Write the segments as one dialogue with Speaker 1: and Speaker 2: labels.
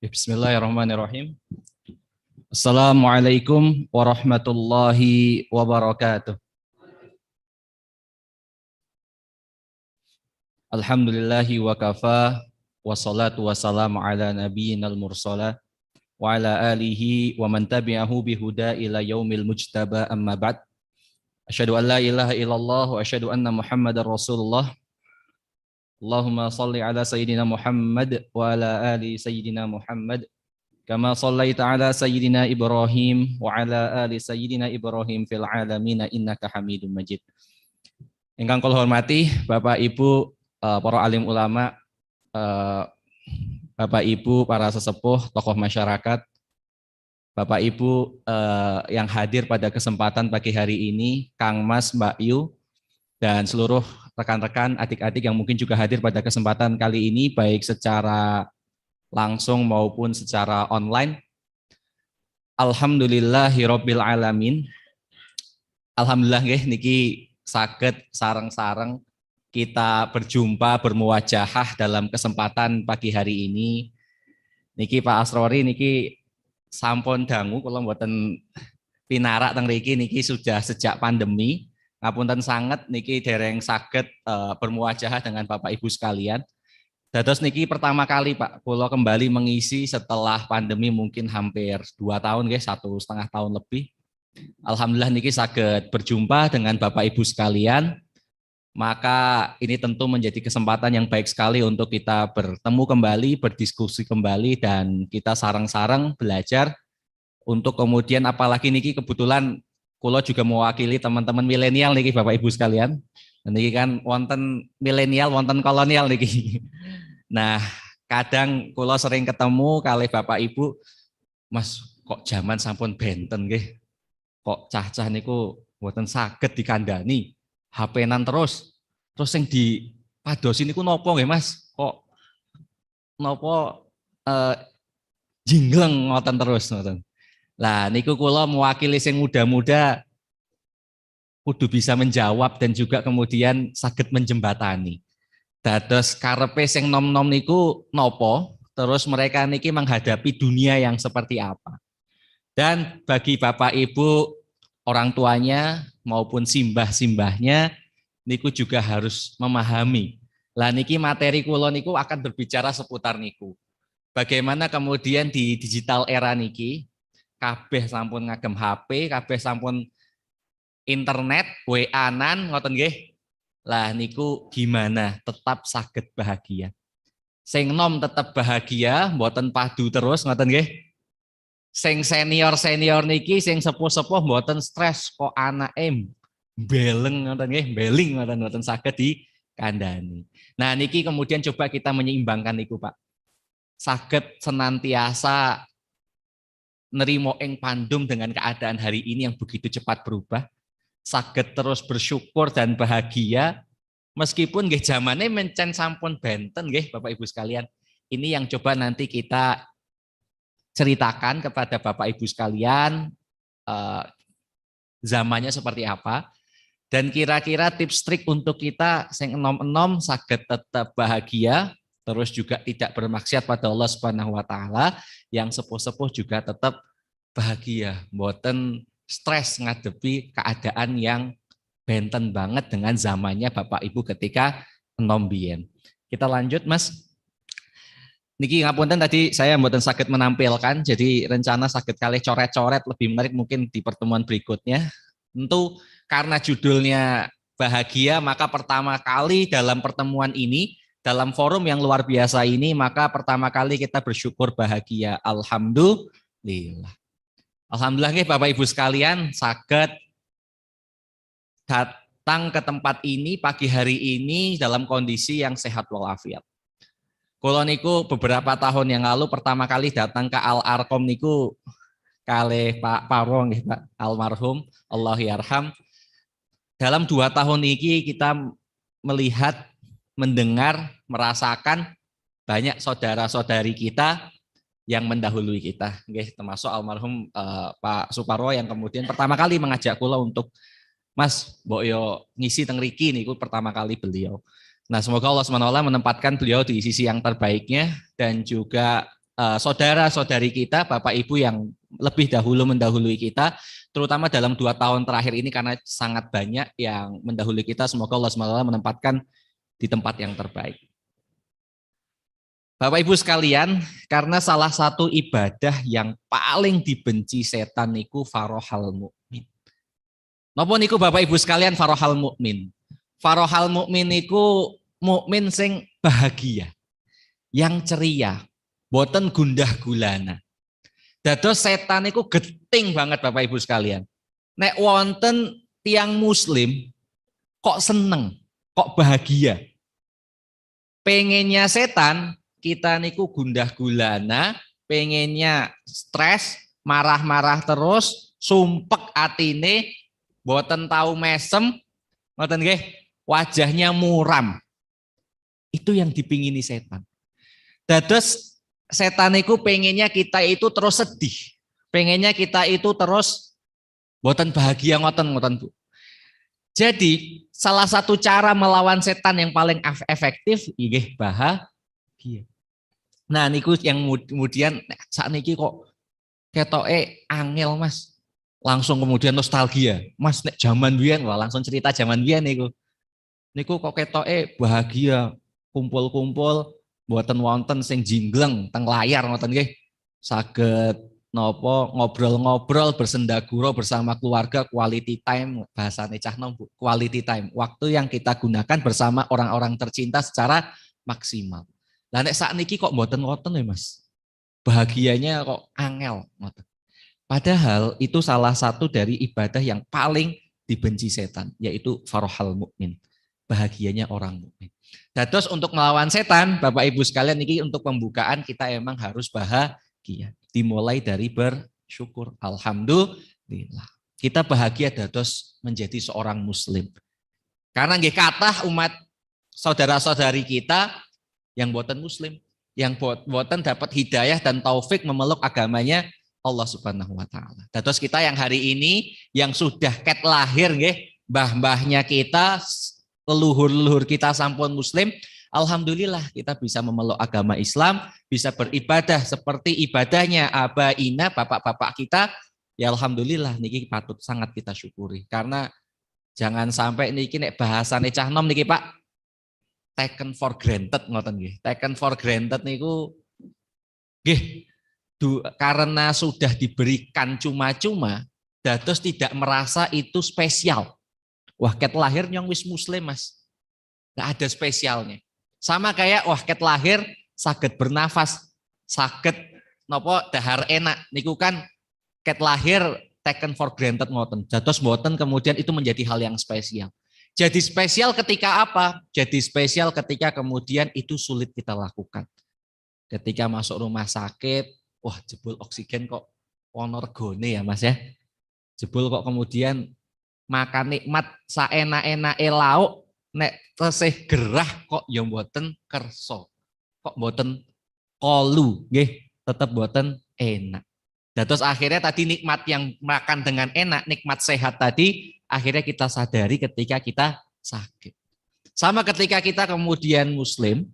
Speaker 1: Bismillahirrahmanirrahim. Assalamualaikum warahmatullahi wabarakatuh. Alhamdulillahi wa kafa, wassalatu wassalamu ala nabiyyinal mursala wa ala alihi wa man tabi'ahu bihuda ila yaumil mujtaba amma ba'd. Asyhadu an la ilaha illallah wa asyhadu anna Muhammadar Rasulullah. Allahumma salli ala sayyidina Muhammad wa ala ali sayyidina Muhammad kama sallaita ala sayyidina Ibrahim wa ala ali sayyidina Ibrahim fil alamin innaka Hamidum Majid. Ingkang kula hormati Bapak Ibu para alim ulama, Bapak Ibu para sesepuh, tokoh masyarakat, Bapak Ibu yang hadir pada kesempatan pagi hari ini, Kang Mas, Mbak Yu, dan seluruh rekan-rekan, adik-adik yang mungkin juga hadir pada kesempatan kali ini, baik secara langsung maupun secara online. Alhamdulillahirabbil alamin. Alhamdulillah nggih niki saged sareng-sareng kita berjumpa bermuwajahah dalam kesempatan pagi hari ini. Niki Pak Asrori niki sampun dangu kula mboten pinarak teng mriki niki sudah sejak pandemi. Ngapunten sanget niki dereng saged bermuwajahah dengan Bapak Ibu sekalian. Dados niki pertama kali Pak, kula kembali mengisi setelah pandemi mungkin hampir 2 tahun nggih, 1,5 tahun lebih. Alhamdulillah niki saged berjumpa dengan Bapak Ibu sekalian. Maka ini tentu menjadi kesempatan yang baik sekali untuk kita bertemu kembali, berdiskusi kembali, dan kita sareng-sareng belajar untuk kemudian apalagi niki kebetulan kula juga mewakili teman-teman milenial niki Bapak Ibu sekalian. Niki kan wonten milenial, wonten kolonial niki. Nah, kadang kula sering ketemu kali Bapak Ibu, Mas, kok zaman sampun benten nggih. Kok cah-cah niku mboten saged dikandani. HP-nan terus sing dipadosi niku napa nggih Mas? Kok napa jingleng ngoten terus ngoten. Lah niku kula mewakili sing muda-muda kudu bisa menjawab dan juga kemudian saged menjembatani. Dados karepe sing nom-nom niku nopo, terus mereka niki menghadapi dunia yang seperti apa. Dan bagi Bapak Ibu orang tuanya maupun simbah-simbahnya niku juga harus memahami. Lah niki materi kula niku akan berbicara seputar niku. Bagaimana kemudian di digital era niki kabeh sampun ngagem HP, kabeh sampun internet, WA-nan ngoten nggih. Lah niku gimana tetap saged bahagia. Sing nom tetap bahagia, mboten padu terus ngoten nggih. Sing senior-senior niki sing sepuh-sepuh mboten stres kok anake beleng ngoten nggih, beling ngoten saged dikandani. Nah niki kemudian coba kita menyeimbangkan niku Pak. Saged senantiasa nerimo ing pandum dengan keadaan hari ini yang begitu cepat berubah, saged terus bersyukur dan bahagia meskipun nggih zamane mencen sampun benten nggih Bapak Ibu sekalian. Ini yang coba nanti kita ceritakan kepada Bapak Ibu sekalian zamannya seperti apa dan kira-kira tips trik untuk kita sing enom-enom saged tetap bahagia, terus juga tidak bermaksiat pada Allah Subhanahu wa taala, yang sepuh-sepuh juga tetap bahagia, mboten stres ngadepi keadaan yang benten banget dengan zamannya Bapak Ibu ketika enom biyen. Kita lanjut Mas. Niki ngapunten tadi saya mboten saged menampilkan, jadi rencana saged kalih coret-coret lebih menarik mungkin di pertemuan berikutnya. Tentu karena judulnya bahagia, maka pertama kali dalam pertemuan ini, dalam forum yang luar biasa ini, maka pertama kali kita bersyukur bahagia. Alhamdulillah. Alhamdulillah nih Bapak Ibu sekalian saged datang ke tempat ini pagi hari ini dalam kondisi yang sehat walafiat. Kula niku beberapa tahun yang lalu pertama kali datang ke Al Arkom niku kalih Pak Parwo nggih Pak almarhum, Allah yarham. Dalam 2 tahun ini kita melihat, mendengar, merasakan banyak saudara-saudari kita yang mendahului kita, termasuk almarhum Pak Suparwo yang kemudian pertama kali mengajak kula untuk Mas, mbok yo ngisi teng riki niku pertama kali beliau. Nah, semoga Allah SWT menempatkan beliau di sisi yang terbaiknya dan juga saudara-saudari kita, Bapak Ibu yang lebih dahulu mendahului kita, terutama dalam 2 tahun terakhir ini karena sangat banyak yang mendahului kita. Semoga Allah SWT menempatkan di tempat yang terbaik. Bapak Ibu sekalian, karena salah satu ibadah yang paling dibenci setan niku farohal mukmin. Napa niku Bapak Ibu sekalian farohal mukmin? Farohal mukmin niku mukmin sing bahagia, yang ceria, boten gundah gulana. Dados setan niku geting banget Bapak Ibu sekalian. Nek wonten tiang muslim kok seneng, kok bahagia. Pengennya setan kita niku gundah gulana, pengennya stres, marah-marah terus, sumpek atine, boten tahu mesem, ngoten nggih, wajahnya muram. Itu yang dipingini setan. Dados setan niku pengennya kita itu terus sedih, pengennya kita itu terus boten bahagia ngoten Bu. Jadi salah satu cara melawan setan yang paling efektif nggih bahagia. Nah niku yang kemudian saat niki kok ketoke angel Mas. Langsung kemudian nostalgia. Mas nek zaman biyen wah langsung cerita zaman biyen niku. Niku kok ketoke bahagia, kumpul-kumpul mboten wonten sing jingleng teng layar ngoten nggih. Saged napa ngobrol-ngobrol bersendaguro bersama keluarga, quality time bahasane cah nom Bu, quality time. Waktu yang kita gunakan bersama orang-orang tercinta secara maksimal. Lah nek sakniki kok mboten ngoten ya Mas. Bahagianya kok angel ngoten. Padahal itu salah satu dari ibadah yang paling dibenci setan, yaitu farohal mukmin. Bahagianya orang mukmin. Dados untuk melawan setan, Bapak Ibu sekalian ini untuk pembukaan kita emang harus bahagia. Dimulai dari bersyukur. Alhamdulillah. Kita bahagia dados menjadi seorang muslim. Karena nggih kathah umat saudara-saudari kita yang boten muslim, yang boten dapat hidayah dan taufik memeluk agamanya Allah Subhanahu wa taala. Dados kita yang hari ini yang sudah ket lahir nggih, mbah-mbahnya kita, leluhur-leluhur kita sampun muslim, alhamdulillah kita bisa memeluk agama Islam, bisa beribadah seperti ibadahnya abaina, bapak-bapak kita. Ya alhamdulillah niki patut sangat kita syukuri. Karena jangan sampai niki nek bahasane cah nom niki Pak, taken for granted ngoten nggih. Taken for granted niku nggih karena sudah diberikan cuma-cuma dados tidak merasa itu spesial. Wah ket lahir nyong wis muslim Mas. Enggak ada spesialnya. Sama kayak wah ket lahir saged bernafas, saged napa dahar enak niku kan ket lahir taken for granted ngoten. Dados mboten kemudian itu menjadi hal yang spesial. Jadi spesial ketika apa? Jadi spesial ketika kemudian itu sulit kita lakukan. Ketika masuk rumah sakit, wah jebul oksigen kok ono regone ya Mas ya. Jebul kok kemudian makan nikmat saenak-enake lauk nek tesih gerah kok ya mboten kersa. Kok mboten kolu nggih, tetep mboten enak. Terus akhirnya tadi nikmat yang makan dengan enak, nikmat sehat tadi akhirnya kita sadari ketika kita sakit. Sama ketika kita kemudian muslim,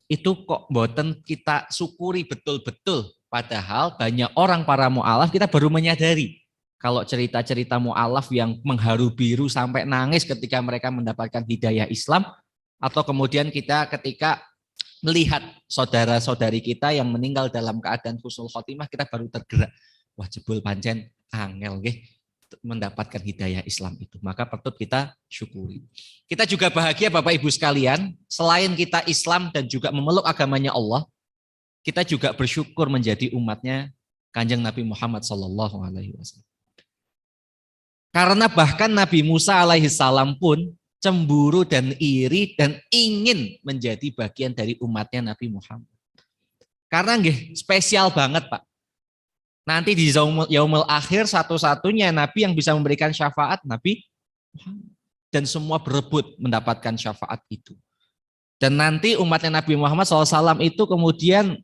Speaker 1: itu kok mboten kita syukuri betul-betul. Padahal banyak orang para mu'alaf kita baru menyadari. Kalau cerita-cerita mu'alaf yang mengharu biru sampai nangis ketika mereka mendapatkan hidayah Islam. Atau kemudian kita ketika melihat saudara-saudari kita yang meninggal dalam keadaan husnul khotimah, kita baru tergerak. Wah jebul pancen angel nggih mendapatkan hidayah Islam itu. Maka patut kita syukuri. Kita juga bahagia Bapak Ibu sekalian, selain kita Islam dan juga memeluk agamanya Allah, kita juga bersyukur menjadi umatnya Kanjeng Nabi Muhammad SAW. Karena bahkan Nabi Musa alaihissalam pun cemburu dan iri dan ingin menjadi bagian dari umatnya Nabi Muhammad. Karena nggih spesial banget Pak. Nanti di yaumul akhir satu-satunya Nabi yang bisa memberikan syafaat Nabi Muhammad. Dan semua berebut mendapatkan syafaat itu. Dan nanti umatnya Nabi Muhammad SAW itu kemudian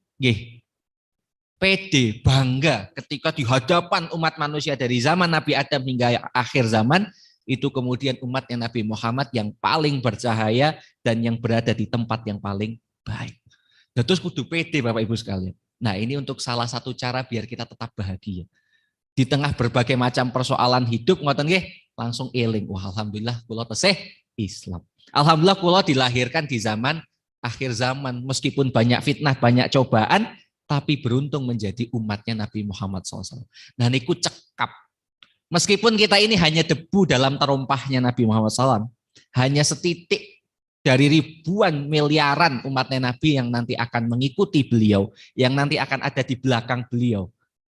Speaker 1: pede, bangga ketika di hadapan umat manusia dari zaman Nabi Adam hingga akhir zaman, itu kemudian umatnya Nabi Muhammad yang paling bercahaya dan yang berada di tempat yang paling baik. Terus kudu pede Bapak Ibu sekalian. Nah, ini untuk salah satu cara biar kita tetap bahagia. Di tengah berbagai macam persoalan hidup, ngoten nggih, langsung eling. Wah, alhamdulillah kula tesih Islam. Alhamdulillah kula dilahirkan di zaman akhir zaman, meskipun banyak fitnah, banyak cobaan, tapi beruntung menjadi umatnya Nabi Muhammad SAW. Nah, niku cekap. Meskipun kita ini hanya debu dalam terompahnya Nabi Muhammad SAW, hanya setitik dari ribuan miliaran umatnya Nabi yang nanti akan mengikuti beliau, yang nanti akan ada di belakang beliau.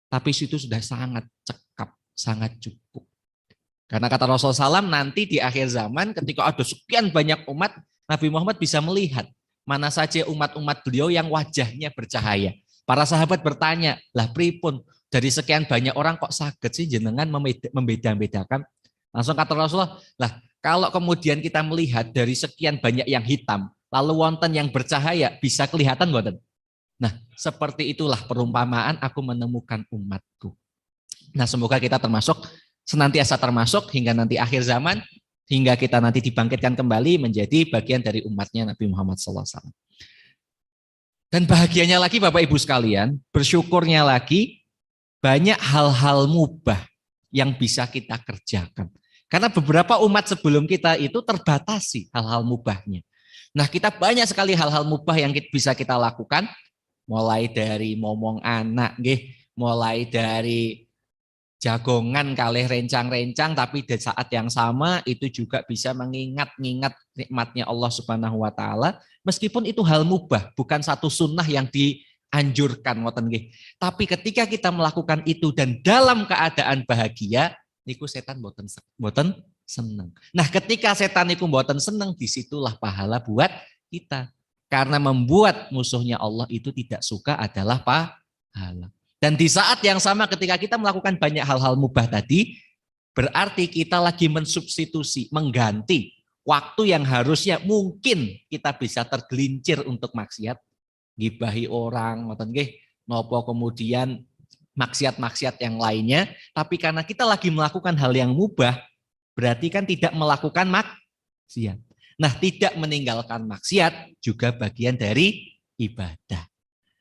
Speaker 1: Tapi itu sudah sangat cekap, sangat cukup. Karena kata Rasulullah SAW, nanti di akhir zaman ketika ada sekian banyak umat, Nabi Muhammad bisa melihat mana saja umat-umat beliau yang wajahnya bercahaya. Para sahabat bertanya, lah pripun dari sekian banyak orang kok saged sih jenengan membeda-bedakan? Langsung kata Rasulullah, lah kalau kemudian kita melihat dari sekian banyak yang hitam, lalu wonten yang bercahaya, bisa kelihatan wonten? Nah, seperti itulah perumpamaan aku menemukan umatku. Nah, semoga kita senantiasa termasuk hingga nanti akhir zaman, hingga kita nanti dibangkitkan kembali menjadi bagian dari umatnya Nabi Muhammad SAW. Dan bahagianya lagi Bapak Ibu sekalian, bersyukurnya lagi, banyak hal-hal mubah yang bisa kita kerjakan. Karena beberapa umat sebelum kita itu terbatasi hal-hal mubahnya. Nah, kita banyak sekali hal-hal mubah yang bisa kita lakukan, mulai dari momong anak, mulai dari jagongan kalih rencang-rencang, tapi di saat yang sama itu juga bisa mengingat-ingat nikmatnya Allah Subhanahu wa taala, meskipun itu hal mubah, bukan satu sunnah yang dianjurkan ngoten nggih. Tapi ketika kita melakukan itu dan dalam keadaan bahagia, niku setan boten seneng. Nah, ketika setan niku boten seneng, disitulah pahala buat kita. Karena membuat musuhnya Allah itu tidak suka adalah pahala. Dan di saat yang sama ketika kita melakukan banyak hal-hal mubah tadi, berarti kita lagi mensubstitusi, mengganti waktu yang harusnya mungkin kita bisa tergelincir untuk maksiat, gibahi orang, nopo kemudian maksiat-maksiat yang lainnya, tapi karena kita lagi melakukan hal yang mubah, berarti kan tidak melakukan maksiat. Nah, tidak meninggalkan maksiat juga bagian dari ibadah.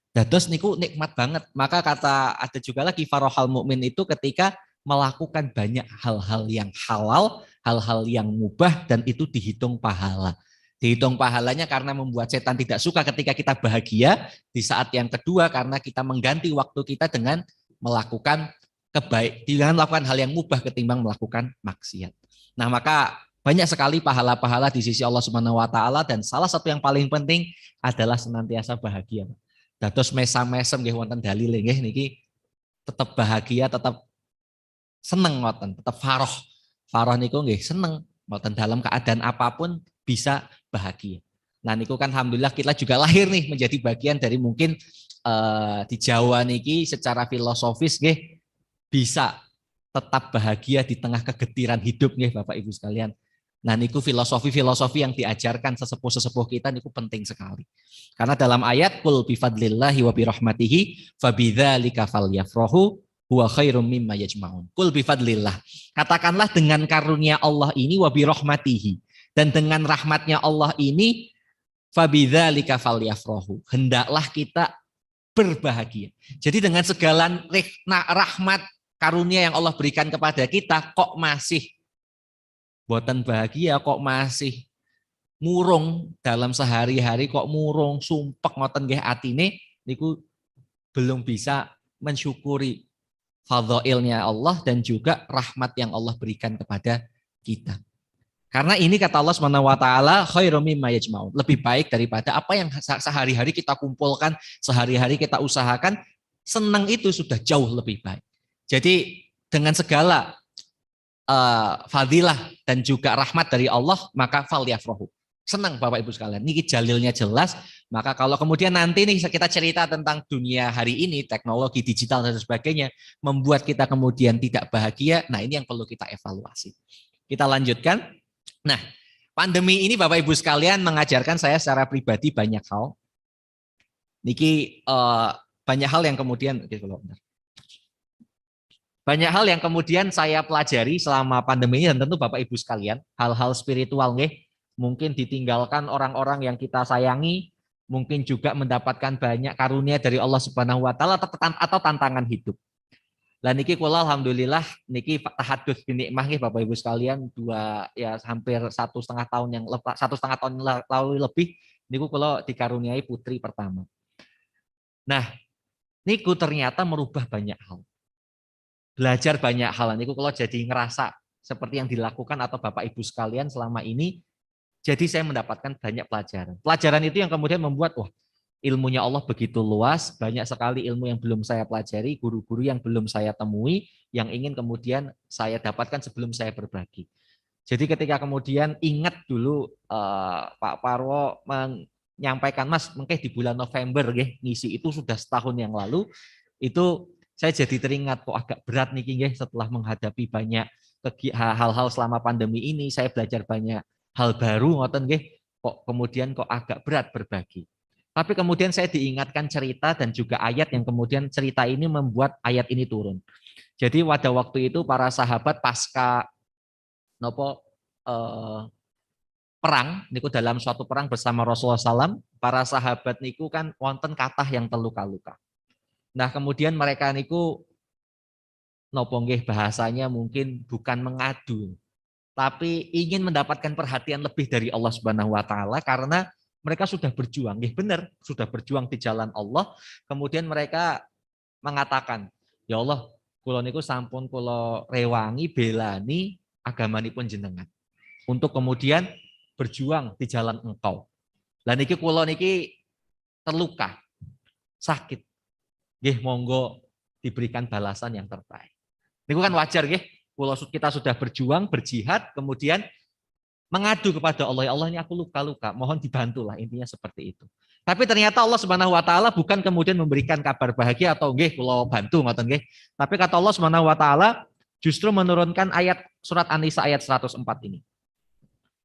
Speaker 1: Dados niku nikmat banget. Maka kata ada juga lagi farohal mukmin itu ketika melakukan banyak hal-hal yang halal, hal-hal yang mubah dan itu dihitung pahala. Dihitung pahalanya karena membuat setan tidak suka ketika kita bahagia. Di saat yang kedua karena kita mengganti waktu kita dengan melakukan dengan melakukan hal yang mubah ketimbang melakukan maksiat. Nah, maka banyak sekali pahala-pahala di sisi Allah Subhanahu wa taala dan salah satu yang paling penting adalah senantiasa bahagia. Dados mesam-mesem nggih wonten dalile nggih niki tetap bahagia, tetap seneng ngoten, tetap faroh. Faroh niku nggih seneng ngoten dalam keadaan apapun bisa bahagia. Nah niku kan alhamdulillah kita juga lahir nih menjadi bagian dari mungkin di Jawa niki secara filosofis nggih bisa tetap bahagia di tengah kegetiran hidup nggih Bapak Ibu sekalian. Nah niku filosofi-filosofi yang diajarkan sesepuh-sesepuh kita niku penting sekali. Karena dalam ayat qul bifadlillahi wa birahmatihi fabidzalika falyafrahu huwa khairum mimma yajmaun. Qul bifadlillah. Katakanlah dengan karunia Allah ini wa birahmatihi dan dengan rahmatnya Allah ini fabidzalika falyafrahu. Hendaklah kita berbahagia. Jadi dengan segala rahmat karunia yang Allah berikan kepada kita kok masih boten bahagia, kok masih murung dalam sehari-hari, kok murung sumpek ngoten nggih atine niku belum bisa mensyukuri fadhailnya Allah dan juga rahmat yang Allah berikan kepada kita. Karena ini kata Allah Subhanahu wa taala khairum mimma yajmaun, lebih baik daripada apa yang sehari-hari kita kumpulkan, sehari-hari kita usahakan, senang itu sudah jauh lebih baik. Jadi dengan segala fadilah dan juga rahmat dari Allah, maka falyafrahu. Senang Bapak Ibu sekalian, ini jalilnya jelas. Maka kalau kemudian nanti nih kita cerita tentang dunia hari ini, teknologi digital dan sebagainya, membuat kita kemudian tidak bahagia, nah ini yang perlu kita evaluasi. Kita lanjutkan. Nah, pandemi ini Bapak Ibu sekalian mengajarkan saya secara pribadi banyak hal. Niki banyak hal yang kemudian saya pelajari selama pandemi ini dan tentu Bapak Ibu sekalian, hal-hal spiritual nggih, mungkin ditinggalkan orang-orang yang kita sayangi, mungkin juga mendapatkan banyak karunia dari Allah Subhanahu wa taala atau tantangan hidup. Lah niki kula alhamdulillah niki tahadus binikmah nggih Bapak Ibu sekalian, hampir 1,5 tahun yang 1,5 tahun lalu lebih niku kula dikaruniai putri pertama. Nah, niku ternyata merubah banyak hal. Belajar banyak hal niku kula jadi ngerasa seperti yang dilakukan atau Bapak Ibu sekalian selama ini, jadi saya mendapatkan banyak pelajaran. Pelajaran itu yang kemudian membuat ilmunya Allah begitu luas, banyak sekali ilmu yang belum saya pelajari, guru-guru yang belum saya temui, yang ingin kemudian saya dapatkan sebelum saya berbagi. Jadi ketika kemudian ingat dulu Pak Parwo menyampaikan, Mas, mungkin di bulan November ngisi itu sudah setahun yang lalu, itu saya jadi teringat kok agak berat nih setelah menghadapi banyak hal-hal selama pandemi ini, saya belajar banyak hal baru, kok kemudian kok agak berat berbagi. Tapi kemudian saya diingatkan cerita dan juga ayat yang kemudian cerita ini membuat ayat ini turun. Jadi pada waktu itu para sahabat pasca perang, niku dalam suatu perang bersama Rasulullah SAW, para sahabat niku kan wonten kathah yang terluka-luka. Nah kemudian mereka niku bahasanya mungkin bukan mengadu, tapi ingin mendapatkan perhatian lebih dari Allah Subhanahu wa taala karena mereka sudah berjuang, benar, sudah berjuang di jalan Allah. Kemudian mereka mengatakan, ya Allah, kula niku sampun kula rewangi belani agamanipun jenengan untuk kemudian berjuang di jalan Engkau. Lah niki kula niki terluka, sakit. Nggih, monggo diberikan balasan yang terbaik. Niku kan wajar nggih, kita sudah berjuang, berjihad, kemudian mengadu kepada Allah, ya Allah ini aku luka-luka, mohon dibantulah, intinya seperti itu. Tapi ternyata Allah Subhanahu wa taala bukan kemudian memberikan kabar bahagia atau nggih kula bantu ngoten nggih. Tapi kata Allah Subhanahu wa taala justru menurunkan ayat surat An-Nisa ayat 104 ini.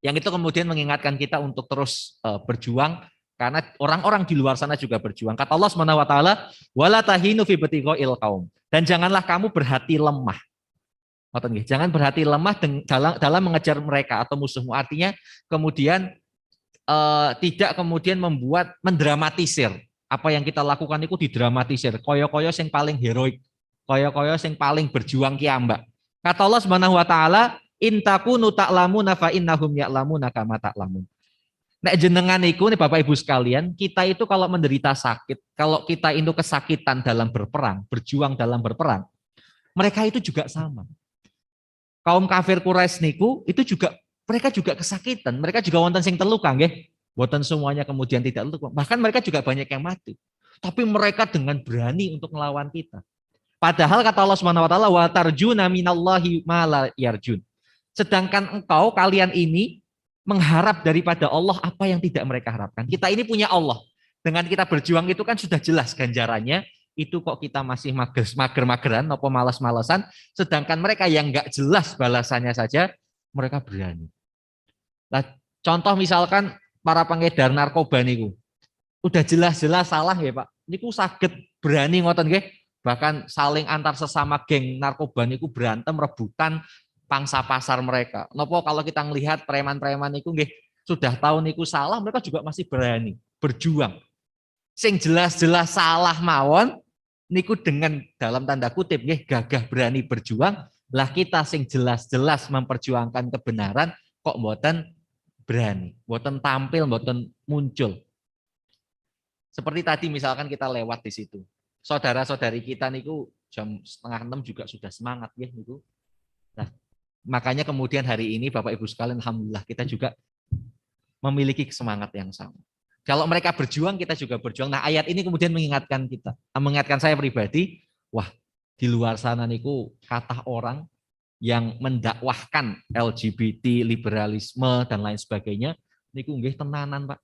Speaker 1: Yang itu kemudian mengingatkan kita untuk terus berjuang karena orang-orang di luar sana juga berjuang. Kata Allah Subhanahu wa taala, wala tahinu fi ibtighail qaum. Dan janganlah kamu berhati lemah. Jangan berhati lemah dalam mengejar mereka atau musuhmu. Artinya kemudian tidak kemudian mendramatisir apa yang kita lakukan itu didramatisir. Koyo-koyo yang paling heroik, koyo-koyo yang paling berjuang kiambak. Kata Allah Subhanahu wa taala, in takunu ta'lamuna fa innahum ya'lamuna kama ta'lamun. Nek jenengan iku nih Bapak Ibu sekalian, kita itu kalau menderita sakit, kalau kita itu kesakitan dalam berperang, berjuang dalam berperang, mereka itu juga sama. Kaum kafir Quraisy niku itu juga mereka juga kesakitan, mereka juga wonten sing terluka nggih. Wonten semuanya kemudian tidak terluka. Bahkan mereka juga banyak yang mati. Tapi mereka dengan berani untuk melawan kita. Padahal kata Allah Subhanahu wa taala wa tarjuna minallahi ma la yarjun. Sedangkan engkau kalian ini mengharap daripada Allah apa yang tidak mereka harapkan. Kita ini punya Allah. Dengan kita berjuang itu kan sudah jelas ganjarannya. Itu kok kita masih mager-mageran, apa malas-malasan, sedangkan mereka yang nggak jelas balasannya saja, mereka berani. Nah, contoh misalkan para pengedar narkoba niku, udah jelas-jelas salah ya Pak, niku saged berani ngoten nggih, bahkan saling antar sesama geng narkoba niku berantem rebutan pangsa pasar mereka. Nopo kalau kita melihat preman-preman niku nggih sudah tahu niku salah, mereka juga masih berani berjuang. Sing jelas-jelas salah mawon niku dengan dalam tanda kutip nggih gagah berani berjuang, lah kita sing jelas-jelas memperjuangkan kebenaran kok mboten berani, mboten tampil, mboten muncul. Seperti tadi misalkan kita lewat di situ. Saudara-saudari kita niku jam 5:30 juga sudah semangat nggih niku. Nah, makanya kemudian hari ini Bapak Ibu sekalian alhamdulillah kita juga memiliki semangat yang sama. Kalau mereka berjuang, kita juga berjuang. Nah, ayat ini kemudian mengingatkan kita, mengingatkan saya pribadi, wah, di luar sana niku kata orang yang mendakwahkan LGBT, liberalisme dan lain sebagainya, niku nggih tenanan, Pak.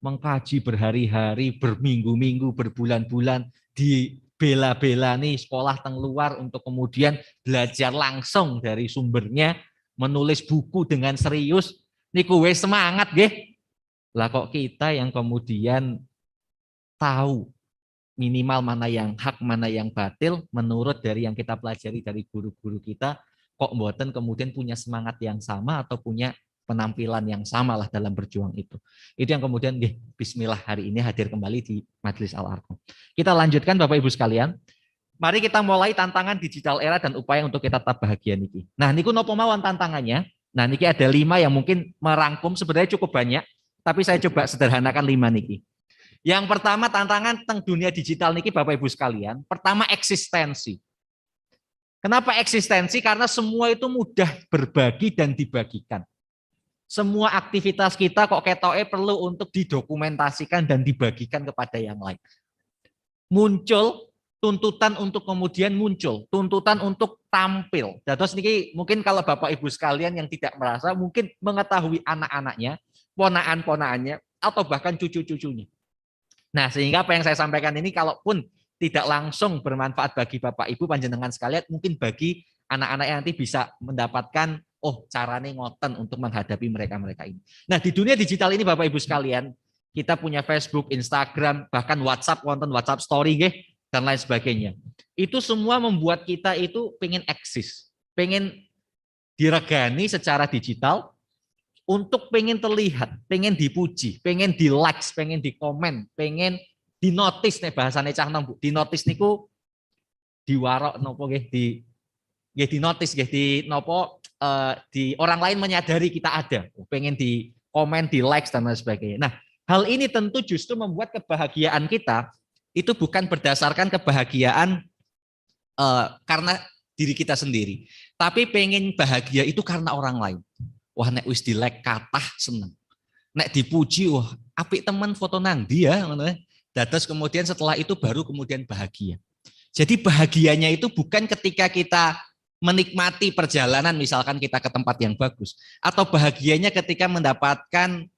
Speaker 1: Mengkaji berhari-hari, berminggu-minggu, berbulan-bulan, di bela-bela nih sekolah teng luar untuk kemudian belajar langsung dari sumbernya, menulis buku dengan serius, niku wis semangat nggih. Lah kok kita yang kemudian tahu minimal mana yang hak, mana yang batil, menurut dari yang kita pelajari dari guru-guru kita, kok mboten kemudian punya semangat yang sama atau punya penampilan yang sama lah dalam berjuang itu. Itu yang kemudian bismillah hari ini hadir kembali di Majelis Al-Arqam. Kita lanjutkan Bapak Ibu sekalian. Mari kita mulai tantangan digital era dan upaya untuk kita tetap bahagia niki. Nah, niku nopo mawon tantangannya. Nah, niki ada 5 yang mungkin merangkum sebenarnya cukup banyak, tapi saya coba sederhanakan 5 niki. Yang pertama tantangan tentang dunia digital niki Bapak Ibu sekalian, pertama eksistensi. Kenapa eksistensi? Karena semua itu mudah berbagi dan dibagikan. Semua aktivitas kita kok ketoke perlu untuk didokumentasikan dan dibagikan kepada yang lain. Muncul tuntutan untuk kemudian muncul, tuntutan untuk tampil. Terus niki mungkin kalau Bapak Ibu sekalian yang tidak merasa mungkin mengetahui anak-anaknya, ponaan-ponaannya atau bahkan cucu-cucunya. Nah, sehingga apa yang saya sampaikan ini kalaupun tidak langsung bermanfaat bagi Bapak Ibu panjenengan sekalian, mungkin bagi anak-anak yang nanti bisa mendapatkan caranya ngoten untuk menghadapi mereka-mereka ini. Nah, di dunia digital ini Bapak Ibu sekalian, kita punya Facebook, Instagram, bahkan WhatsApp, wonten WhatsApp story dan lain sebagainya. Itu semua membuat kita itu pengen eksis, pengen diregani secara digital untuk pengen terlihat, pengen dipuji, pengen di likes, pengen di komen, pengen di notice nih bahasane cah nang Bu. Di notice niku diwarok nopo nggih di notice nggih di nopo di orang lain menyadari kita ada, pengen di komen, di likes dan lain sebagainya. Nah, hal ini tentu justru membuat kebahagiaan kita itu bukan berdasarkan kebahagiaan karena diri kita sendiri, tapi pengen bahagia itu karena orang lain. Wah, nek wis di like kathah seneng. Nek dipuji, wah apik teman foto nang dia, terus kemudian setelah itu baru kemudian bahagia. Jadi bahagianya itu bukan ketika kita menikmati perjalanan, misalkan kita ke tempat yang bagus, atau bahagianya ketika mendapatkan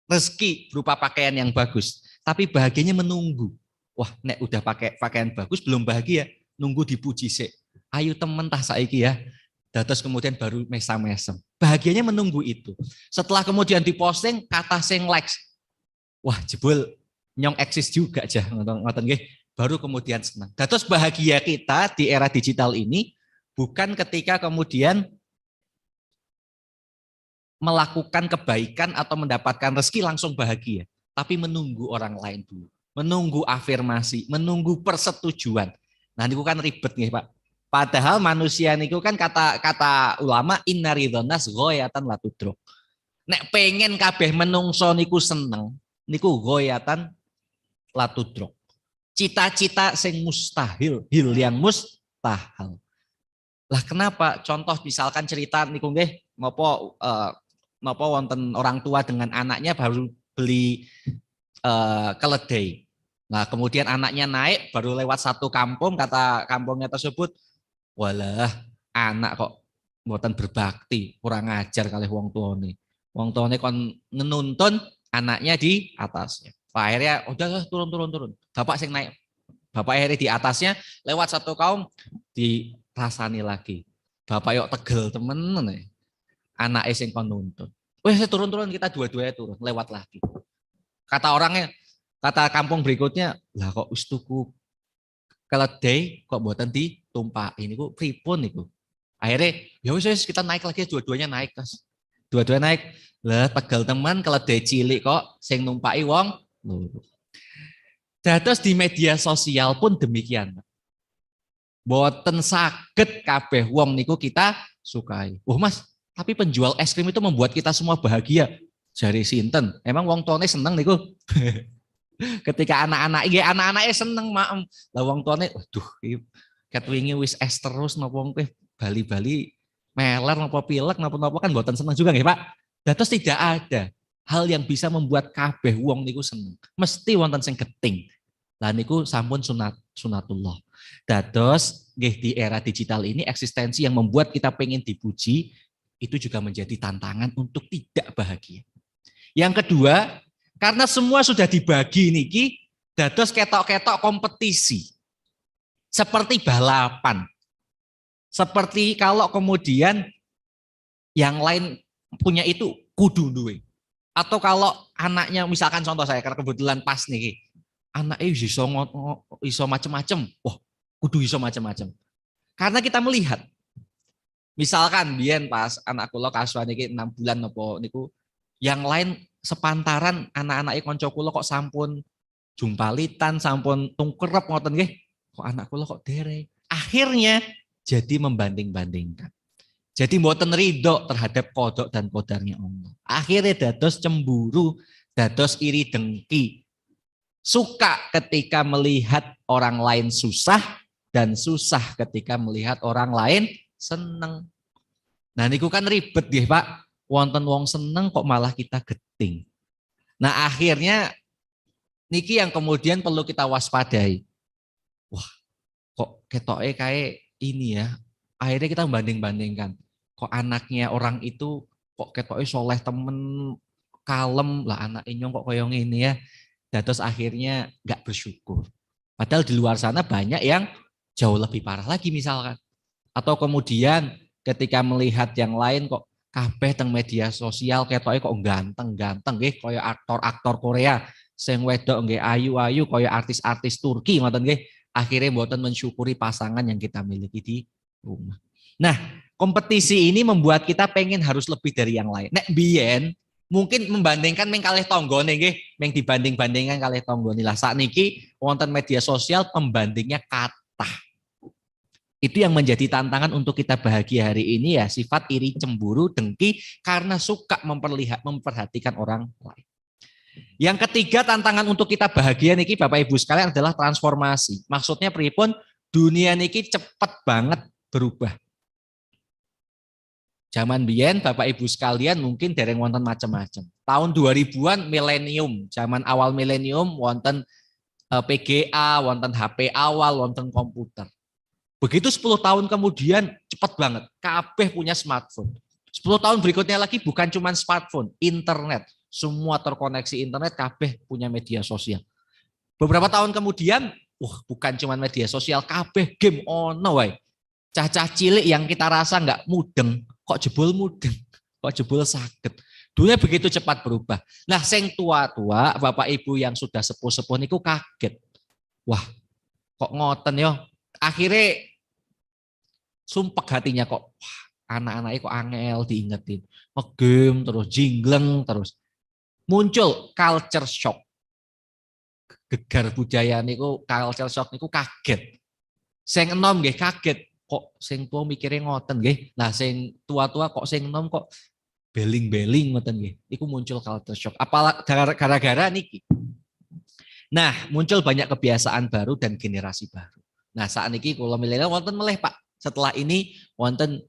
Speaker 1: rezeki berupa pakaian yang bagus, tapi bahagianya menunggu. Wah, nek udah pakai pakaian bagus belum bahagia, nunggu dipuji sih. Ayo temen tah saiki ya. Terus kemudian baru mesam-mesem. Bahagianya menunggu itu. Setelah kemudian diposting kata sing likes. Wah, jebul nyong eksis juga aja ngoten nggih. Baru kemudian senang. Terus bahagia kita di era digital ini bukan ketika kemudian melakukan kebaikan atau mendapatkan rezeki langsung bahagia, tapi menunggu orang lain dulu, menunggu afirmasi, menunggu persetujuan. Nah, niku kan ribet nih Pak. Padahal manusia niku kan kata ulama inna ridhonas ghoyatan latudrok. Nek pengen kabeh menungso niku seneng, niku ghoyatan latudrok. Cita-cita sing mustahil, hil yang mustahil. Lah kenapa? Contoh misalkan cerita niku nggih napa wonten orang tua dengan anaknya baru beli keledai. Nah, kemudian anaknya naik baru lewat satu kampung, kata kampungnya tersebut, walah anak kok mboten berbakti, kurang ajar kalih wong tuane. Wong tuane kon nuntun anaknya di atasnya. Pak akhirnya udah turun. Bapak sing naik. Bapak akhirnya di atasnya lewat satu kaum dirasani lagi. Bapak yuk tegel temen nih. Anak sing kon nuntun. Weh turun kita dua-duanya turun lewat lagi. Kata orangnya, kata kampung berikutnya, lah kok wis tuku keledai kok mboten ditumpaki niku pripun niku. Akhirnya ya wis kita naik lagi, dua-duanya naik Mas. Dua-duanya naik. Lah tegel teman keledai cilik kok sing numpaki wong loro. Terus di media sosial pun demikian. Mboten saged kabeh wong niku kita sukai. Mas, tapi penjual es krim itu membuat kita semua bahagia. Jari sinten, emang wong tuane seneng niku. Ketika anak-anaknya seneng maem. Lah wong tuane, waduh, ket wingi wis es terus napa kowe bali-bali meler napa pilek napa-napa kan mboten seneng juga nggih Pak. Terus tidak ada hal yang bisa membuat kabeh wong niku seneng. Mesti wonten sing geting. Lah niku sampun sunatullah. Dados nggih di era digital ini eksistensi yang membuat kita pengen dipuji itu juga menjadi tantangan untuk tidak bahagia. Yang kedua, karena semua sudah dibagi niki, dados ketok-ketok kompetisi. Seperti balapan. Seperti kalau kemudian yang lain punya itu kudu duwe. Atau kalau anaknya misalkan contoh saya karena kebetulan pas niki, anaknya iso macam-macam. Wah, kudu iso macam-macam. Karena kita melihat Misalkan biyen pas anak kula kasuhan iki 6 bulan napa niku yang lain sepantaran anak-anake kanca kula kok sampun jumpalitan, sampun tungkerep ngoten nggih. Kok anak kula kok dereng. Akhirnya jadi membanding-bandingkan. Jadi mboten ridho terhadap kodok dan kodarnya Allah. Akhirnya dados cemburu, dados iri dengki. Suka ketika melihat orang lain susah dan susah ketika melihat orang lain seneng. Nah niku kan ribet nggih Pak. Wonten wong seneng kok malah kita geting. Nah akhirnya niki yang kemudian perlu kita waspadai. Wah, kok ketoke kayak ini ya. Akhirnya kita banding-bandingkan. Kok anaknya orang itu kok ketoke soleh temen, kalem lah anak inyong kok koyong ini ya. Terus akhirnya nggak bersyukur. Padahal di luar sana banyak yang jauh lebih parah lagi misalkan. Atau kemudian ketika melihat yang lain kok kabeh teng media sosial ketoke kok ganteng-ganteng nggih kaya aktor-aktor Korea sing wedok nggih ayu-ayu kaya artis-artis Turki ngoten nggih. Akhirnya mboten mensyukuri pasangan yang kita miliki di rumah. Nah, kompetisi ini membuat kita pengen harus lebih dari yang lain. Nek biyen mungkin membandingkan meng kalih tanggane nggih, meng dibanding-bandingkan kalih tanggane. Lah sakniki wonten media sosial pembandingnya kathah. Itu yang menjadi tantangan untuk kita bahagia hari ini ya, sifat iri, cemburu, dengki karena suka memperhatikan orang lain. Yang ketiga tantangan untuk kita bahagia niki Bapak Ibu sekalian adalah transformasi. Maksudnya pripun? Dunia niki cepat banget berubah. Zaman biyen Bapak Ibu sekalian mungkin dereng wonten macam-macam. Tahun 2000-an milenium, zaman awal milenium wonten PGA, wonten HP awal, wonten komputer. Begitu 10 tahun kemudian cepat banget, kabeh punya smartphone. 10 tahun berikutnya lagi bukan cuma smartphone, internet. Semua terkoneksi internet, kabeh punya media sosial. Beberapa tahun kemudian, bukan cuma media sosial, kabeh game ono wae. Cacah cilik yang kita rasa nggak mudeng, kok jebol mudeng, kok jebol sakit. Dunia begitu cepat berubah. Nah, sing tua-tua, Bapak Ibu yang sudah sepuh-sepuh niku kaget. Wah, kok ngoten yo. Akhirnya sumpek hatinya kok, wah, anak-anaknya kok angel diingetin. Ngegame terus, jingleng terus. Muncul culture shock. Gegar budaya niku culture shock niku kaget. Sing enom nggih kaget. Kok sing tua mikirnya ngoten nggih. Nah sing tua-tua kok sing enom kok beling-beling ngoten nggih. Iku muncul culture shock. Apalagi gara-gara niki. Nah, muncul banyak kebiasaan baru dan generasi baru. Nah, saat niki kula milenial wonten meleh Pak. Setelah ini wonten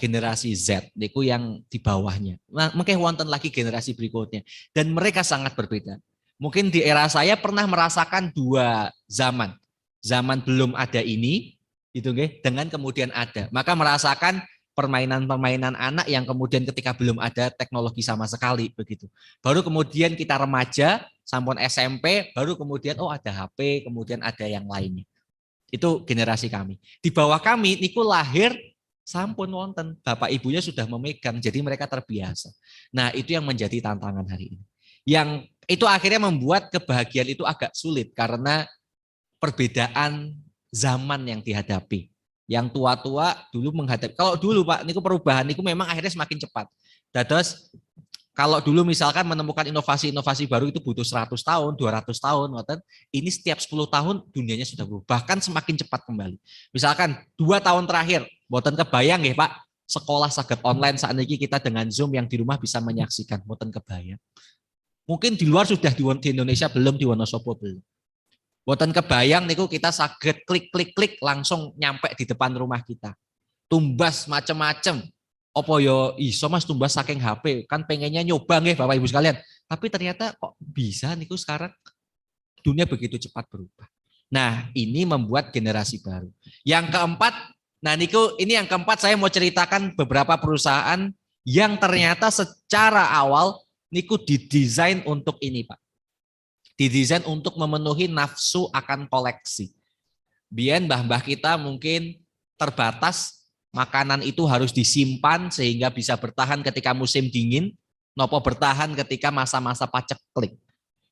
Speaker 1: generasi Z niku yang di bawahnya. Nah, mungkin wonten lagi generasi berikutnya dan mereka sangat berbeda. Mungkin di era saya pernah merasakan dua zaman. Zaman belum ada ini gitu nggih, dengan kemudian ada. Maka merasakan permainan-permainan anak yang kemudian ketika belum ada teknologi sama sekali begitu. Baru kemudian kita remaja, sampun SMP, baru kemudian ada HP, kemudian ada yang lainnya. Itu generasi kami. Di bawah kami niku lahir sampun wonten, bapak ibunya sudah memegang, jadi mereka terbiasa. Nah, itu yang menjadi tantangan hari ini. Yang itu akhirnya membuat kebahagiaan itu agak sulit karena perbedaan zaman yang dihadapi. Yang tua-tua dulu menghadapi, kalau dulu Pak, niku perubahan niku memang akhirnya semakin cepat. Dados kalau dulu misalkan menemukan inovasi-inovasi baru itu butuh 100 tahun, 200 tahun, ini setiap 10 tahun dunianya sudah berubah, bahkan semakin cepat kembali. Misalkan 2 tahun terakhir, mboten kebayang ya Pak, sekolah saged online saat ini kita dengan Zoom yang di rumah bisa menyaksikan, mboten kebayang. Mungkin di luar sudah di Indonesia belum, di Wonosobo belum. Mboten kebayang niku kita saged klik langsung nyampe di depan rumah kita. Tumbas macam-macam. Apa yo iso Mas tumbas saking HP, kan pengennya nyoba nggih Bapak Ibu sekalian. Tapi ternyata kok bisa niku sekarang dunia begitu cepat berubah. Nah, ini membuat generasi baru. Yang keempat, nah niku ini yang keempat saya mau ceritakan beberapa perusahaan yang ternyata secara awal niku didesain untuk ini, Pak. Didesain untuk memenuhi nafsu akan koleksi. Biyen mbah-mbah kita mungkin terbatas, makanan itu harus disimpan sehingga bisa bertahan ketika musim dingin, nopo bertahan ketika masa-masa paceklik.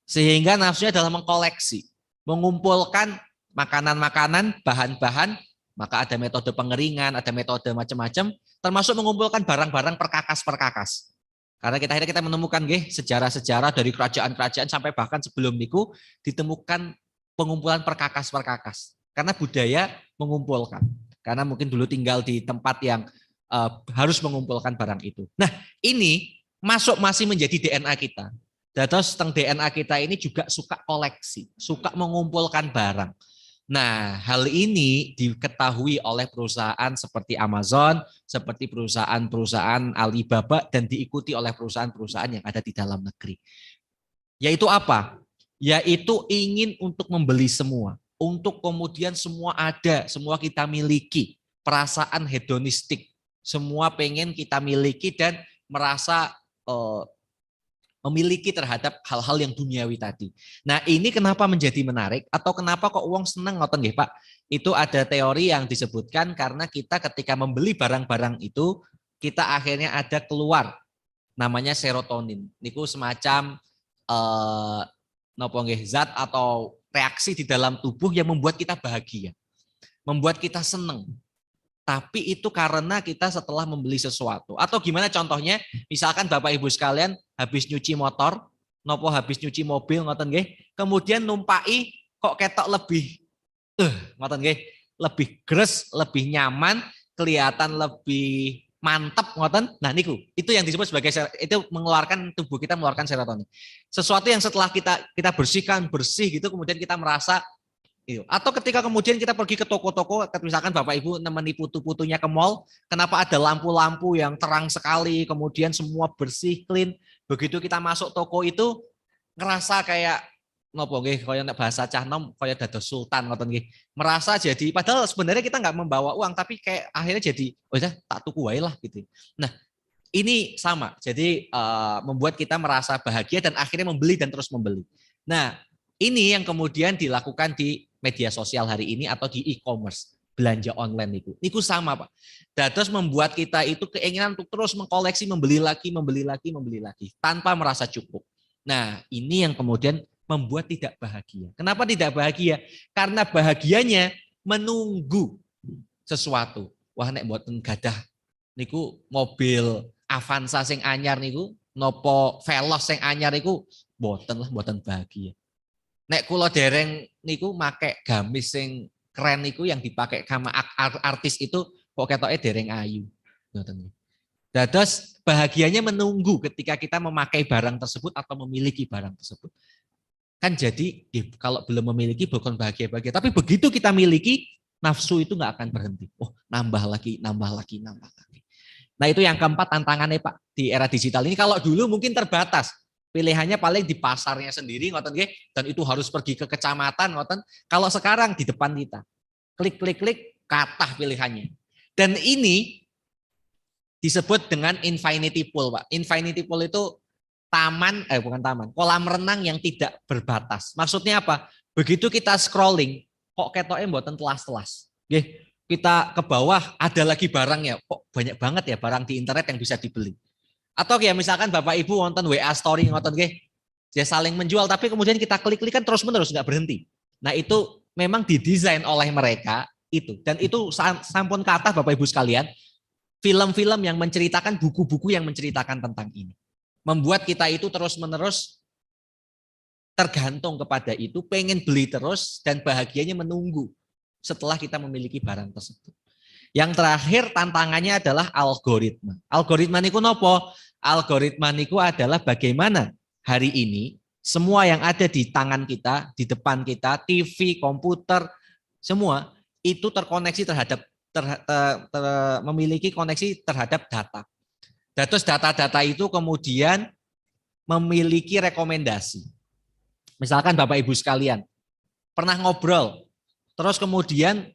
Speaker 1: Sehingga nafsunya adalah mengkoleksi, mengumpulkan makanan-makanan, bahan-bahan, Maka ada metode pengeringan, ada metode macam-macam, termasuk mengumpulkan barang-barang perkakas-perkakas. Karena akhirnya kita menemukan sejarah-sejarah dari kerajaan-kerajaan sampai bahkan sebelum niku ditemukan pengumpulan perkakas-perkakas. Karena budaya mengumpulkan. Karena mungkin dulu tinggal di tempat yang harus mengumpulkan barang itu. Nah, ini masih menjadi DNA kita. Terus tentang DNA kita ini juga suka koleksi, suka mengumpulkan barang. Nah, hal ini diketahui oleh perusahaan seperti Amazon, seperti perusahaan-perusahaan Alibaba, dan diikuti oleh perusahaan-perusahaan yang ada di dalam negeri. Yaitu apa? Yaitu ingin untuk membeli semua. Untuk kemudian semua ada, semua kita miliki. Perasaan hedonistik. Semua pengen kita miliki dan merasa memiliki terhadap hal-hal yang duniawi tadi. Nah, ini kenapa menjadi menarik atau kenapa kok uang seneng ngoten nggih, Pak? Itu ada teori yang disebutkan karena kita ketika membeli barang-barang itu kita akhirnya ada keluar namanya serotonin. Niku semacam napa nggih zat atau reaksi di dalam tubuh yang membuat kita bahagia. Membuat kita seneng. Tapi itu karena kita setelah membeli sesuatu. Atau gimana contohnya, misalkan Bapak Ibu sekalian habis nyuci motor, nopo habis nyuci mobil, ngoten nggih, kemudian numpai kok ketok lebih ngoten nggih, lebih gres, lebih nyaman, kelihatan lebih mantap ngoten. Nah niku, itu yang disebut sebagai itu mengeluarkan tubuh kita mengeluarkan serotonin. Sesuatu yang setelah kita bersihkan, bersih gitu kemudian kita merasa. Atau ketika kemudian kita pergi ke toko-toko, misalkan Bapak Ibu nemeni putu-putunya ke mall, kenapa ada lampu-lampu yang terang sekali, kemudian semua bersih, clean. Begitu kita masuk toko itu, ngerasa kayak, nopo nggih, kayak bahasa cah nom, kayak dados sultan, ngoten nggih. Merasa jadi, padahal sebenarnya kita nggak membawa uang, tapi kayak akhirnya jadi, oh ya tak tuku wae lah gitu. Nah, ini sama, jadi membuat kita merasa bahagia dan akhirnya membeli dan terus membeli. Nah, ini yang kemudian dilakukan di media sosial hari ini atau di e-commerce, belanja online itu. Niku sama, Pak. Dados membuat kita itu keinginan untuk terus mengkoleksi, membeli lagi tanpa merasa cukup. Nah, ini yang kemudian membuat tidak bahagia. Kenapa tidak bahagia? Karena bahagianya menunggu sesuatu. Wah, nek mboten gadah niku mobil Avanza sing anyar niku, nopo Veloz sing anyar niku mboten bahagia. Nek kula dereng niku make gamis sing keren niku yang dipakai sama artis itu kok ketoke dereng ayu. Dados bahagianya menunggu ketika kita memakai barang tersebut atau memiliki barang tersebut. Kan jadi kalau belum memiliki bukan bahagia-bahagia, tapi begitu kita miliki nafsu itu nggak akan berhenti. Oh, nambah lagi. Nah, itu yang keempat tantangannya, Pak, di era digital ini. Kalau dulu mungkin terbatas. Pilihannya paling di pasarnya sendiri, ngoten nggih, dan itu harus pergi ke kecamatan, ngoten. Kalau sekarang di depan kita, klik, kathah pilihannya. Dan ini disebut dengan infinity pool, Pak. Infinity pool itu kolam renang yang tidak berbatas. Maksudnya apa? Begitu kita scrolling, kok ketoknya mboten telas-telas. Nggih, kita ke bawah ada lagi barangnya, kok banyak banget ya barang di internet yang bisa dibeli. Atau ya misalkan Bapak Ibu wonten WA story ngoten nggih, dia saling menjual tapi kemudian kita klik kan terus-menerus nggak berhenti. Nah, itu memang didesain oleh mereka itu, dan itu sampun kathah Bapak Ibu sekalian, film-film yang menceritakan, buku-buku yang menceritakan tentang ini. Membuat kita itu terus-menerus tergantung kepada itu, pengen beli terus dan bahagianya menunggu setelah kita memiliki barang tersebut. Yang terakhir tantangannya adalah algoritma. Algoritma niku nopo? Algoritma niku adalah bagaimana hari ini semua yang ada di tangan kita, di depan kita, TV, komputer, semua itu terkoneksi terhadap memiliki koneksi terhadap data. Terus data-data itu kemudian memiliki rekomendasi. Misalkan Bapak Ibu sekalian pernah ngobrol, terus kemudian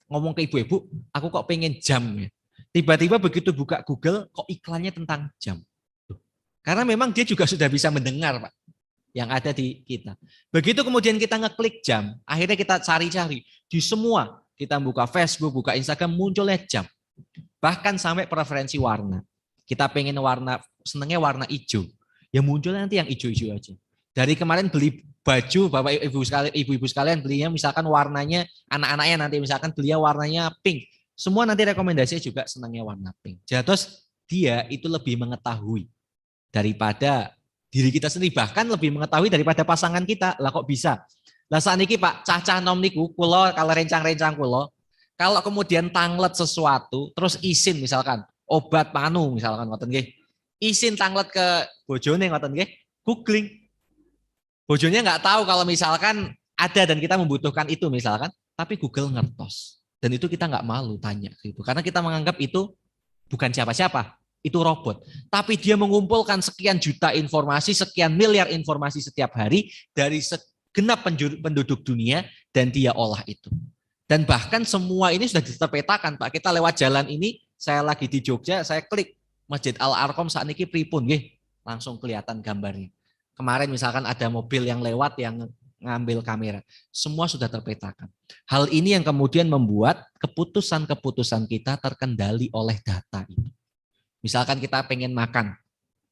Speaker 1: ngomong ke ibu-ibu, aku kok pengen jam ya. Tiba-tiba begitu buka Google, kok iklannya tentang jam. Karena memang dia juga sudah bisa mendengar, Pak, yang ada di kita. Begitu kemudian kita ngeklik jam, akhirnya kita cari-cari. Di semua, kita buka Facebook, buka Instagram, munculnya jam. Bahkan sampai preferensi warna. Kita pengen senengnya warna hijau. Ya munculnya nanti yang hijau-hijau aja. Dari kemarin beli baju Bapak Ibu sekalian belinya misalkan warnanya anak-anaknya nanti misalkan belinya warnanya pink. Semua nanti rekomendasinya juga senangnya warna pink. Terus dia itu lebih mengetahui daripada diri kita sendiri, bahkan lebih mengetahui daripada pasangan kita. Lah kok bisa? Lah saat ini Pak cah-cah nom niku kula kalau rencang-rencang kula kalau kemudian tanglet sesuatu terus isin misalkan obat panu misalkan ngoten nggih. Isin tanglet ke bojone ngoten nggih, googling. Bojonya nggak tahu kalau misalkan ada dan kita membutuhkan itu misalkan, tapi Google ngertos. Dan itu kita nggak malu tanya gitu. Karena kita menganggap itu bukan siapa-siapa, itu robot. Tapi dia mengumpulkan sekian juta informasi, sekian miliar informasi setiap hari dari segenap penduduk dunia dan dia olah itu. Dan bahkan semua ini sudah diterpetakan Pak. Kita lewat jalan ini, saya lagi di Jogja, saya klik Masjid Al-Arqam saat ini pripun nggih, langsung kelihatan gambarnya. Kemarin misalkan ada mobil yang lewat yang ngambil kamera. Semua sudah terpetakan. Hal ini yang kemudian membuat keputusan-keputusan kita terkendali oleh data ini. Misalkan kita pengen makan,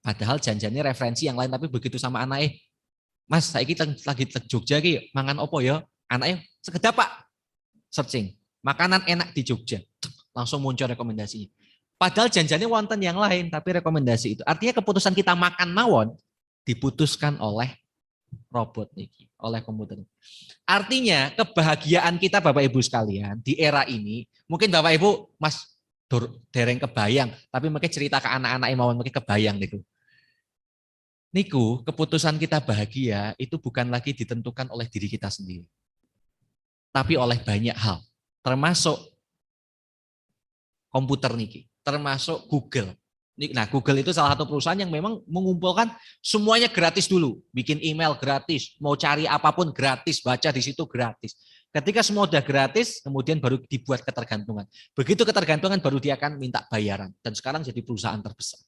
Speaker 1: padahal janjinya referensi yang lain, tapi begitu sama anak Mas, saya lagi ke Jogja, mangan opo ya? Anaknya, sekedap Pak, searching. Makanan enak di Jogja. Langsung muncul rekomendasinya. Padahal janjinya wonten yang lain, tapi rekomendasi itu. Artinya keputusan kita makan mawon, diputuskan oleh robot niki, oleh komputer. Artinya kebahagiaan kita Bapak Ibu sekalian di era ini, mungkin Bapak Ibu Mas dereng kebayang, tapi mungkin cerita ke anak-anak mawon mungkin kebayang niku. Niku keputusan kita bahagia itu bukan lagi ditentukan oleh diri kita sendiri, tapi oleh banyak hal, termasuk komputer niki, termasuk Google. Nah, Google itu salah satu perusahaan yang memang mengumpulkan semuanya gratis dulu. Bikin email gratis, mau cari apapun gratis, baca di situ gratis. Ketika semua udah gratis, kemudian baru dibuat ketergantungan. Begitu ketergantungan baru dia akan minta bayaran. Dan sekarang jadi perusahaan terbesar.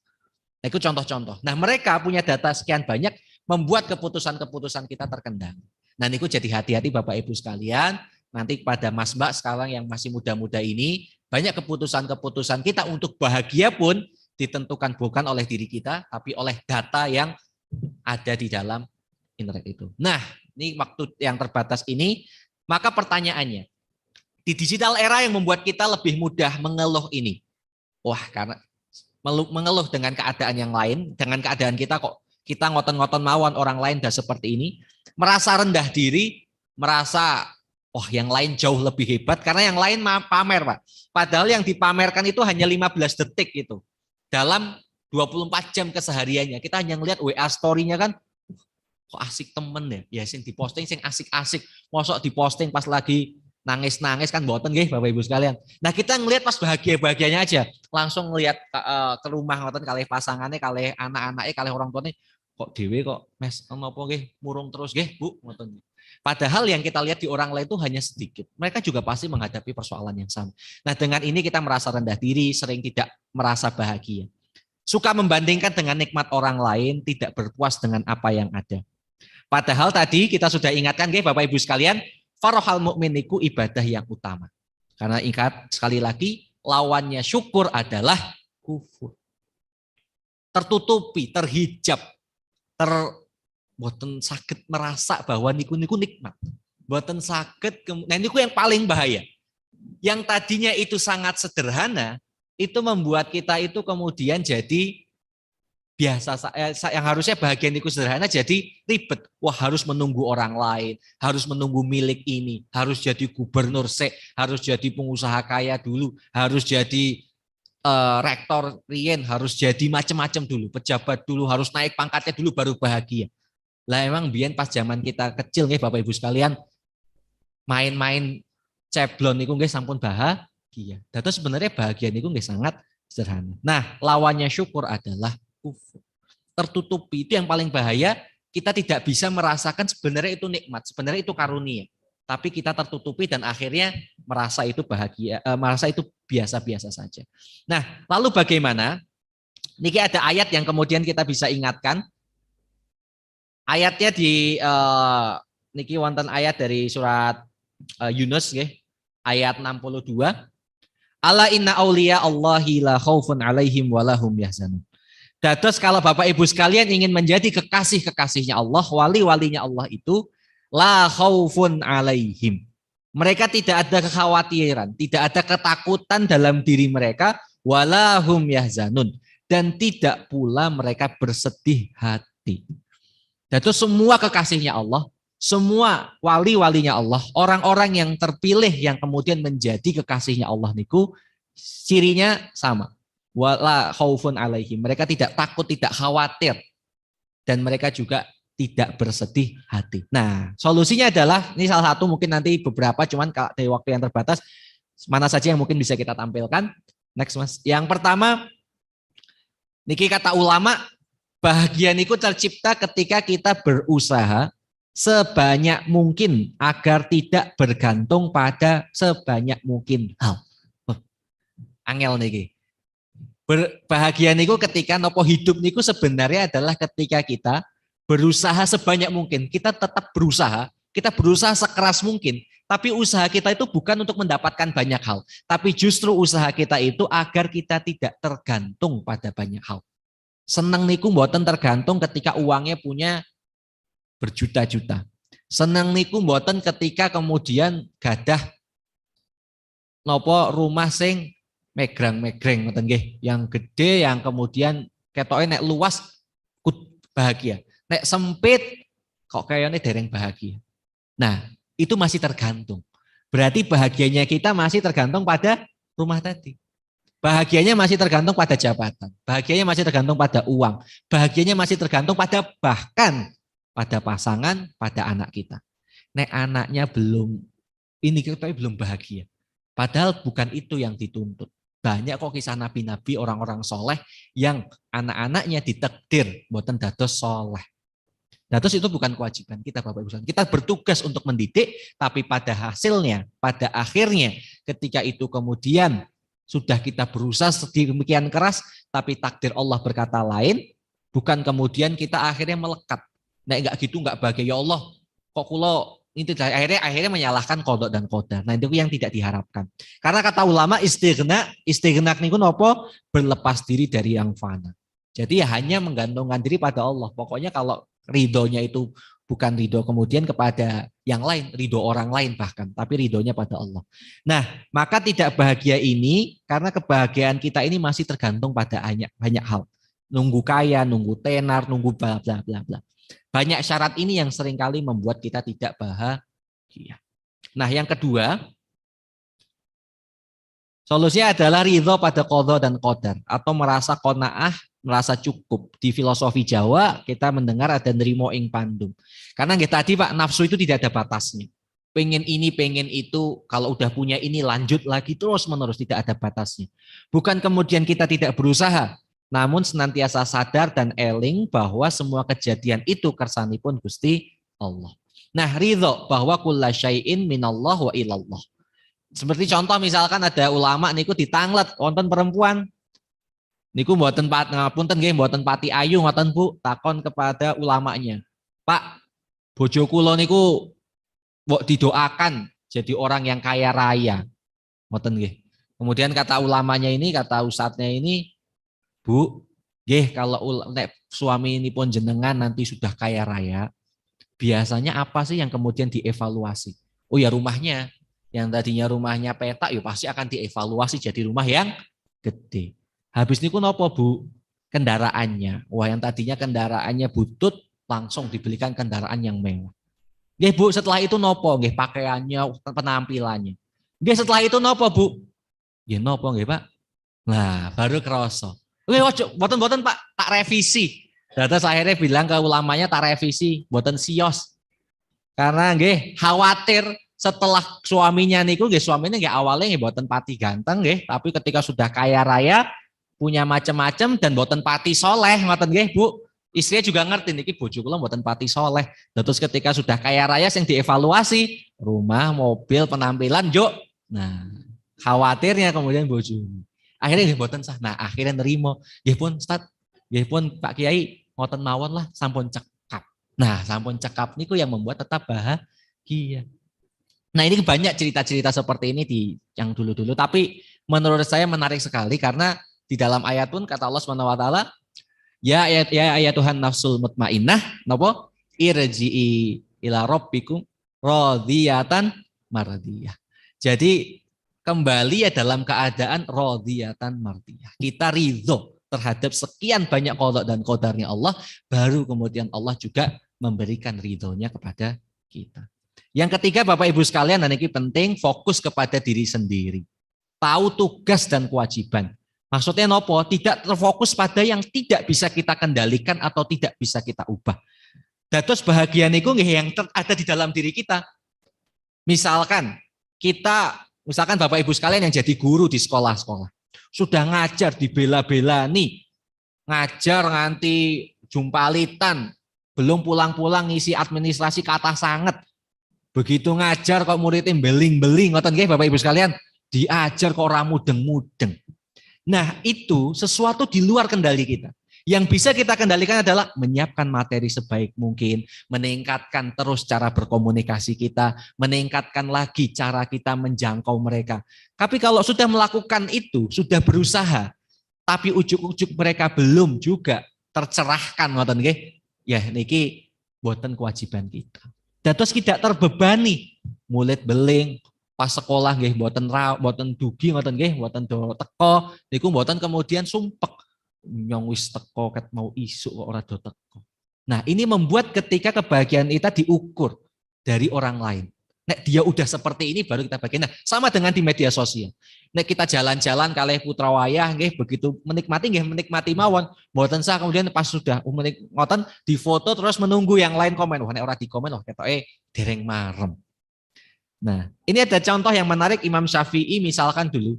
Speaker 1: Nah, itu contoh-contoh. Nah, mereka punya data sekian banyak, membuat keputusan-keputusan kita terkendali. Nah, itu jadi hati-hati Bapak Ibu sekalian. Nanti pada Mas Mbak sekarang yang masih muda-muda ini, banyak keputusan-keputusan kita untuk bahagia pun ditentukan bukan oleh diri kita, tapi oleh data yang ada di dalam internet itu. Nah, ini waktu yang terbatas ini, maka pertanyaannya, di digital era yang membuat kita lebih mudah mengeluh ini. Wah, karena mengeluh dengan keadaan yang lain, dengan keadaan kita kok kita ngoton-ngoton mawon orang lain dah seperti ini, merasa rendah diri, merasa wah yang lain jauh lebih hebat, karena yang lain pamer Pak. Padahal yang dipamerkan itu hanya 15 detik itu. Dalam 24 jam kesehariannya, kita hanya ngelihat WA story-nya kan, kok asik temen ya, ya sing diposting sing asik-asik, mosok diposting pas lagi nangis-nangis kan boten nggih Bapak Ibu sekalian. Nah kita ngelihat pas bahagia-bahagianya aja, langsung ngelihat ke rumah ngoten kalih pasangannya, kalih anak-anaknya, kalih orang tuanya, kok dewe kok mes napa nggih murung terus nggih Bu ngoten. Padahal yang kita lihat di orang lain itu hanya sedikit. Mereka juga pasti menghadapi persoalan yang sama. Nah dengan ini kita merasa rendah diri, sering tidak merasa bahagia. Suka membandingkan dengan nikmat orang lain, tidak berpuas dengan apa yang ada. Padahal tadi kita sudah ingatkan Bapak Ibu sekalian, farahal mukmin itu ibadah yang utama. Karena ingat sekali lagi, lawannya syukur adalah kufur. Tertutupi, terhijab, boten sakit merasa bahwa niku nikmat. Boten sakit, nah niku yang paling bahaya. Yang tadinya itu sangat sederhana, itu membuat kita itu kemudian jadi biasa, yang harusnya bahagia niku sederhana jadi ribet. Wah harus menunggu orang lain, harus menunggu milik ini, harus jadi gubernur harus jadi pengusaha kaya dulu, harus jadi rektor rien, harus jadi macam-macam dulu, pejabat dulu, harus naik pangkatnya dulu baru bahagia. Lah emang biyen pas zaman kita kecil nggih Bapak Ibu sekalian, main-main ceblon niku nggih sampun bahagia. Dados sebenarnya bahagia niku nggih sangat sederhana. Nah, lawannya syukur adalah kufur. Tertutupi, itu yang paling bahaya, kita tidak bisa merasakan sebenarnya itu nikmat, sebenarnya itu karunia. Tapi kita tertutupi dan akhirnya merasa itu bahagia, merasa itu biasa-biasa saja. Nah, lalu bagaimana? Niki ada ayat yang kemudian kita bisa ingatkan. Ayatnya di niki wonten ayat dari surat Yunus nggih, ayat 62. Ala inna auliya Allahi la khaufun alaihim wa lahum yahzanun. Dados kalau Bapak Ibu sekalian ingin menjadi kekasih-kekasihnya Allah, wali-walinya Allah itu, La khaufun alaihim. Mereka tidak ada kekhawatiran, tidak ada ketakutan dalam diri mereka, walahum yahzanun, dan tidak pula mereka bersedih hati. Dan itu semua kekasihnya Allah, semua wali-walinya Allah, orang-orang yang terpilih yang kemudian menjadi kekasihnya Allah niku, cirinya sama. Wala khaufun alaihim. Mereka tidak takut, tidak khawatir, dan mereka juga tidak bersedih hati. Nah, solusinya adalah, ini salah satu mungkin nanti beberapa, cuman dari waktu yang terbatas, mana saja yang mungkin bisa kita tampilkan. Next Mas. Yang pertama, niki kata ulama, bahagia niku tercipta ketika kita berusaha sebanyak mungkin agar tidak bergantung pada sebanyak mungkin hal. Angel niki. Bahagia niku ketika nopo hidup niku sebenarnya adalah ketika kita berusaha sebanyak mungkin, kita tetap berusaha, kita berusaha sekeras mungkin, tapi usaha kita itu bukan untuk mendapatkan banyak hal, tapi justru usaha kita itu agar kita tidak tergantung pada banyak hal. Seneng niku mboten tergantung ketika uangnya punya berjuta-juta. Seneng niku mboten ketika kemudian gadah nopo rumah sing megrang-megreng ngoten nggih, yang gede yang kemudian ketoke nek luas bahagia. Nek sempit kok kayaknya dereng bahagia. Nah, itu masih tergantung. Berarti bahagianya kita masih tergantung pada rumah tadi. Bahagianya masih tergantung pada jabatan. Bahagianya masih tergantung pada uang. Bahagianya masih tergantung pada bahkan pada pasangan, pada anak kita. Nek anaknya belum, ini kita belum bahagia. Padahal bukan itu yang dituntut. Banyak kok kisah nabi-nabi, orang-orang soleh yang anak-anaknya ditakdir mboten dados soleh. Nah, terus itu bukan kewajiban kita Bapak Ibu sekalian. Kita bertugas untuk mendidik, tapi pada hasilnya, pada akhirnya ketika itu kemudian sudah kita berusaha sedemikian keras, tapi takdir Allah berkata lain, bukan kemudian kita akhirnya melekat. Nah, enggak gitu, enggak bahagia, ya Allah, kok kulo itu akhirnya menyalahkan qada dan qadar. Nah, itu yang tidak diharapkan. Karena kata ulama istighna niku nopo, berlepas diri dari yang fana. Jadi ya hanya menggantungkan diri pada Allah. Pokoknya kalau ridhonya itu bukan ridho kemudian kepada yang lain, ridho orang lain bahkan, tapi ridhonya pada Allah. Nah, maka tidak bahagia ini karena kebahagiaan kita ini masih tergantung pada banyak hal. Nunggu kaya, nunggu tenar, nunggu bla bla bla bla. Banyak syarat ini yang seringkali membuat kita tidak bahagia. Nah, yang kedua, solusinya adalah ridho pada qadha dan qadar atau merasa qanaah, merasa cukup. Di filosofi Jawa kita mendengar ada nrimo ing pandum. Karena tadi Pak, nafsu itu tidak ada batasnya. Pengen ini, pengen itu, kalau udah punya ini lanjut lagi terus menerus, tidak ada batasnya. Bukan kemudian kita tidak berusaha, namun senantiasa sadar dan eling bahwa semua kejadian itu kersanipun Gusti Allah. Nah, ridho bahwa kulla syai'in minallah wa ilallah. Seperti contoh misalkan ada ulama niku ditanglet wonten perempuan niku mboten ngapunten nggih mboten pati ayu ngoten Bu, takon kepada ulamanya. Pak, bojo kula niku mbok didoakan jadi orang yang kaya raya. Ngoten nggih. Kemudian kata ulamanya ini, kata ustadznya ini, Bu, nggih kalau nek suami ini pun jenengan nanti sudah kaya raya, biasanya apa sih yang kemudian dievaluasi? Oh ya rumahnya. Yang tadinya rumahnya petak, ya pasti akan dievaluasi jadi rumah yang gede. Habis niku nopo Bu? Kendaraannya. Wah, yang tadinya kendaraannya butut langsung dibelikan kendaraan yang mewah. Nggih Bu, setelah itu nopo? Nggih pakaiannya, penampilannya. Nggih setelah itu nopo Bu? Nggih nopo nggih Pak? Nah, baru kerasa. Nggih boten Pak, tak revisi. Terus akhirnya bilang ke ulamanya tak revisi, boten sios. Karena nggih khawatir setelah suaminya niku nggih suaminya nggih awalnya nggih boten pati ganteng nggih, tapi ketika sudah kaya raya, punya macam-macam dan boten pati soleh ngoten nggih Bu. Istrinya juga ngerti niki bojo kula boten pati soleh. Terus ketika sudah kaya raya yang dievaluasi rumah, mobil, penampilan, juk. Nah, khawatirnya kemudian bojo. Akhirnya nggih boten sah. Nah, akhirnya nerimo. Nggih pun Ustaz, nggih pun Pak Kiai ngoten mawon lah sampun cekap. Nah, sampun cekap niku yang membuat tetap bahagia. Nah, ini banyak cerita-cerita seperti ini di yang dulu-dulu, tapi menurut saya menarik sekali karena di dalam ayat pun kata Allah Subhanahu wa taala, ya ayat Tuhan nafsul mutmainnah, napa? Irji'i ila rabbikum radiyatan mardiyah. Jadi kembali ya dalam keadaan radiyatan mardiyah. Kita ridho terhadap sekian banyak qada dan qadarnya Allah, baru kemudian Allah juga memberikan ridhonya kepada kita. Yang ketiga Bapak Ibu sekalian, dan ini penting, fokus kepada diri sendiri. Tahu tugas dan kewajiban. Maksudnya nopo? Tidak terfokus pada yang tidak bisa kita kendalikan atau tidak bisa kita ubah. Dados bahagia niku yang ada di dalam diri kita. Misalkan Bapak Ibu sekalian yang jadi guru di sekolah-sekolah, sudah ngajar dibela-bela nih, ngajar nganti jumpalitan, belum pulang-pulang ngisi administrasi kata sanget. Begitu ngajar kok muridnya beling-beling, ngoten nggih Bapak Ibu sekalian, diajar kok ora mudeng-mudeng. Nah, itu sesuatu di luar kendali kita. Yang bisa kita kendalikan adalah menyiapkan materi sebaik mungkin, meningkatkan terus cara berkomunikasi kita, meningkatkan lagi cara kita menjangkau mereka. Tapi kalau sudah melakukan itu, sudah berusaha, tapi ujuk-ujuk mereka belum juga tercerahkan, ngoten nggih. Ya niki boten kewajiban kita. Dados tidak terbebani murid beling pas sekolah nggih boten dugi ngoten nggih, boten do teko niku boten kemudian sumpek nyong wis teko ket mau isuk kok ora do teko. Nah, ini membuat ketika kebahagiaan kita diukur dari orang lain. Nek dia udah seperti ini baru kita bahagia. Nah, sama dengan di media sosial. Nek kita jalan-jalan kalih putra wayah nggih begitu menikmati mawon, mboten sah kemudian pas sudah ngoten difoto terus menunggu yang lain komen. Wah nek ora dikomen wah ketoke dereng marem. Nah, ini ada contoh yang menarik Imam Syafi'i misalkan dulu.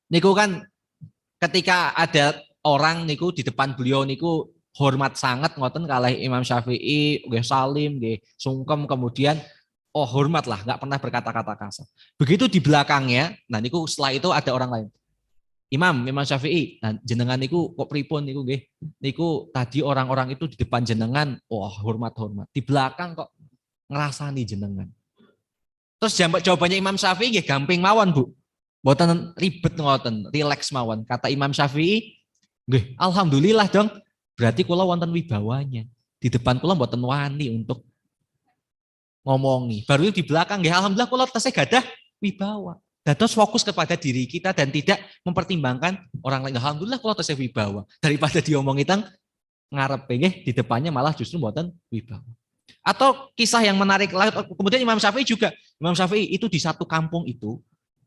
Speaker 1: Niku kan ketika ada orang niku di depan beliau niku hormat sangat ngoten kalih Imam Syafi'i nggih salim nggih sungkem kemudian hormat lah nggak pernah berkata-kata kasar. Begitu di belakangnya, nah niku setelah itu ada orang lain. Imam Syafi'i, nah jenengan niku kok pripun niku nggih. Niku tadi orang-orang itu di depan jenengan, hormat-hormat. Di belakang kok ngerasani jenengan. Terus jawabannya Imam Syafi'i nggih gampang mawon, Bu. Mboten ribet ngoten, rileks mawon. Kata Imam Syafi'i, nggih, alhamdulillah dong. Berarti kula wonten wibawanya. Di depan kula mboten wani untuk ngomongi. Baru di belakang nggih, alhamdulillah kula tesih gadah wibawa. Dados fokus kepada diri kita dan tidak mempertimbangkan orang lain. Alhamdulillah kula tesih wibawa. Daripada diomongi teng ngarepe nggih, di depannya malah justru mboten wibawa. Atau kisah yang menarik kemudian Imam Syafi'i itu di satu kampung itu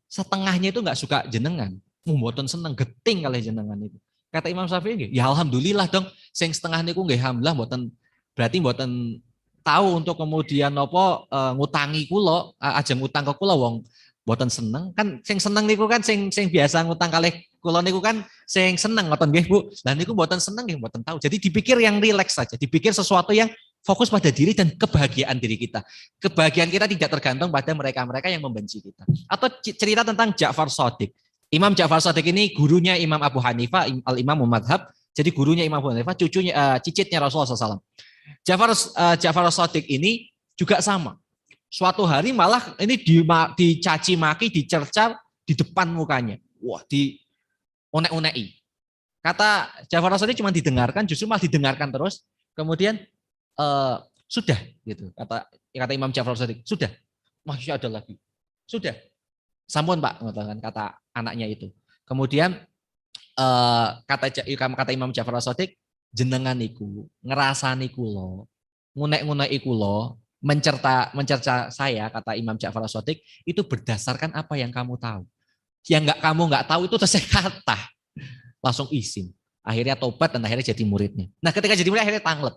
Speaker 1: setengahnya itu nggak suka jenengan, mboten seneng geting kali jenengan itu. Kata Imam Syafi'i, ya alhamdulillah dong, sing setengah niku nggih alhamdulillah mboten tahu untuk kemudian nopo ngutangi kula, ajeng ngutang ke kula wong mboten seneng. Kan sing seneng niku kan sing biasa ngutang kalih kula niku kan sing seneng ngoten nggih Bu. Lah niku mboten seneng nggih mboten tahu. Jadi dipikir yang rileks saja, dipikir sesuatu yang fokus pada diri dan kebahagiaan diri kita. Kebahagiaan kita tidak tergantung pada mereka-mereka yang membenci kita. Atau cerita tentang Ja'far Shadiq. Imam Ja'far Shadiq ini gurunya Imam Abu Hanifah, al-Imam Madhab. Jadi gurunya Imam Abu Hanifah, cicitnya Rasulullah SAW. Ja'far Shadiq ini juga sama. Suatu hari malah ini dicaci maki, dicerca di depan mukanya. Wah, di onek-onei. Kata Ja'far Shadiq cuma didengarkan, justru malah didengarkan terus. Kemudian sudah gitu kata Imam Ja'far Shadiq, sudah masih ada lagi, sudah sampun Pak kata anaknya itu. Kemudian kata Imam Ja'far Shadiq, jenengan niku ngerasani kula, ngunek-nguneki kula, mencerca saya, kata Imam Ja'far Shadiq, itu berdasarkan apa yang kamu tahu. Yang kamu nggak tahu itu tesih kata, langsung izin. Akhirnya tobat dan akhirnya jadi muridnya. Nah ketika jadi murid akhirnya tanglet.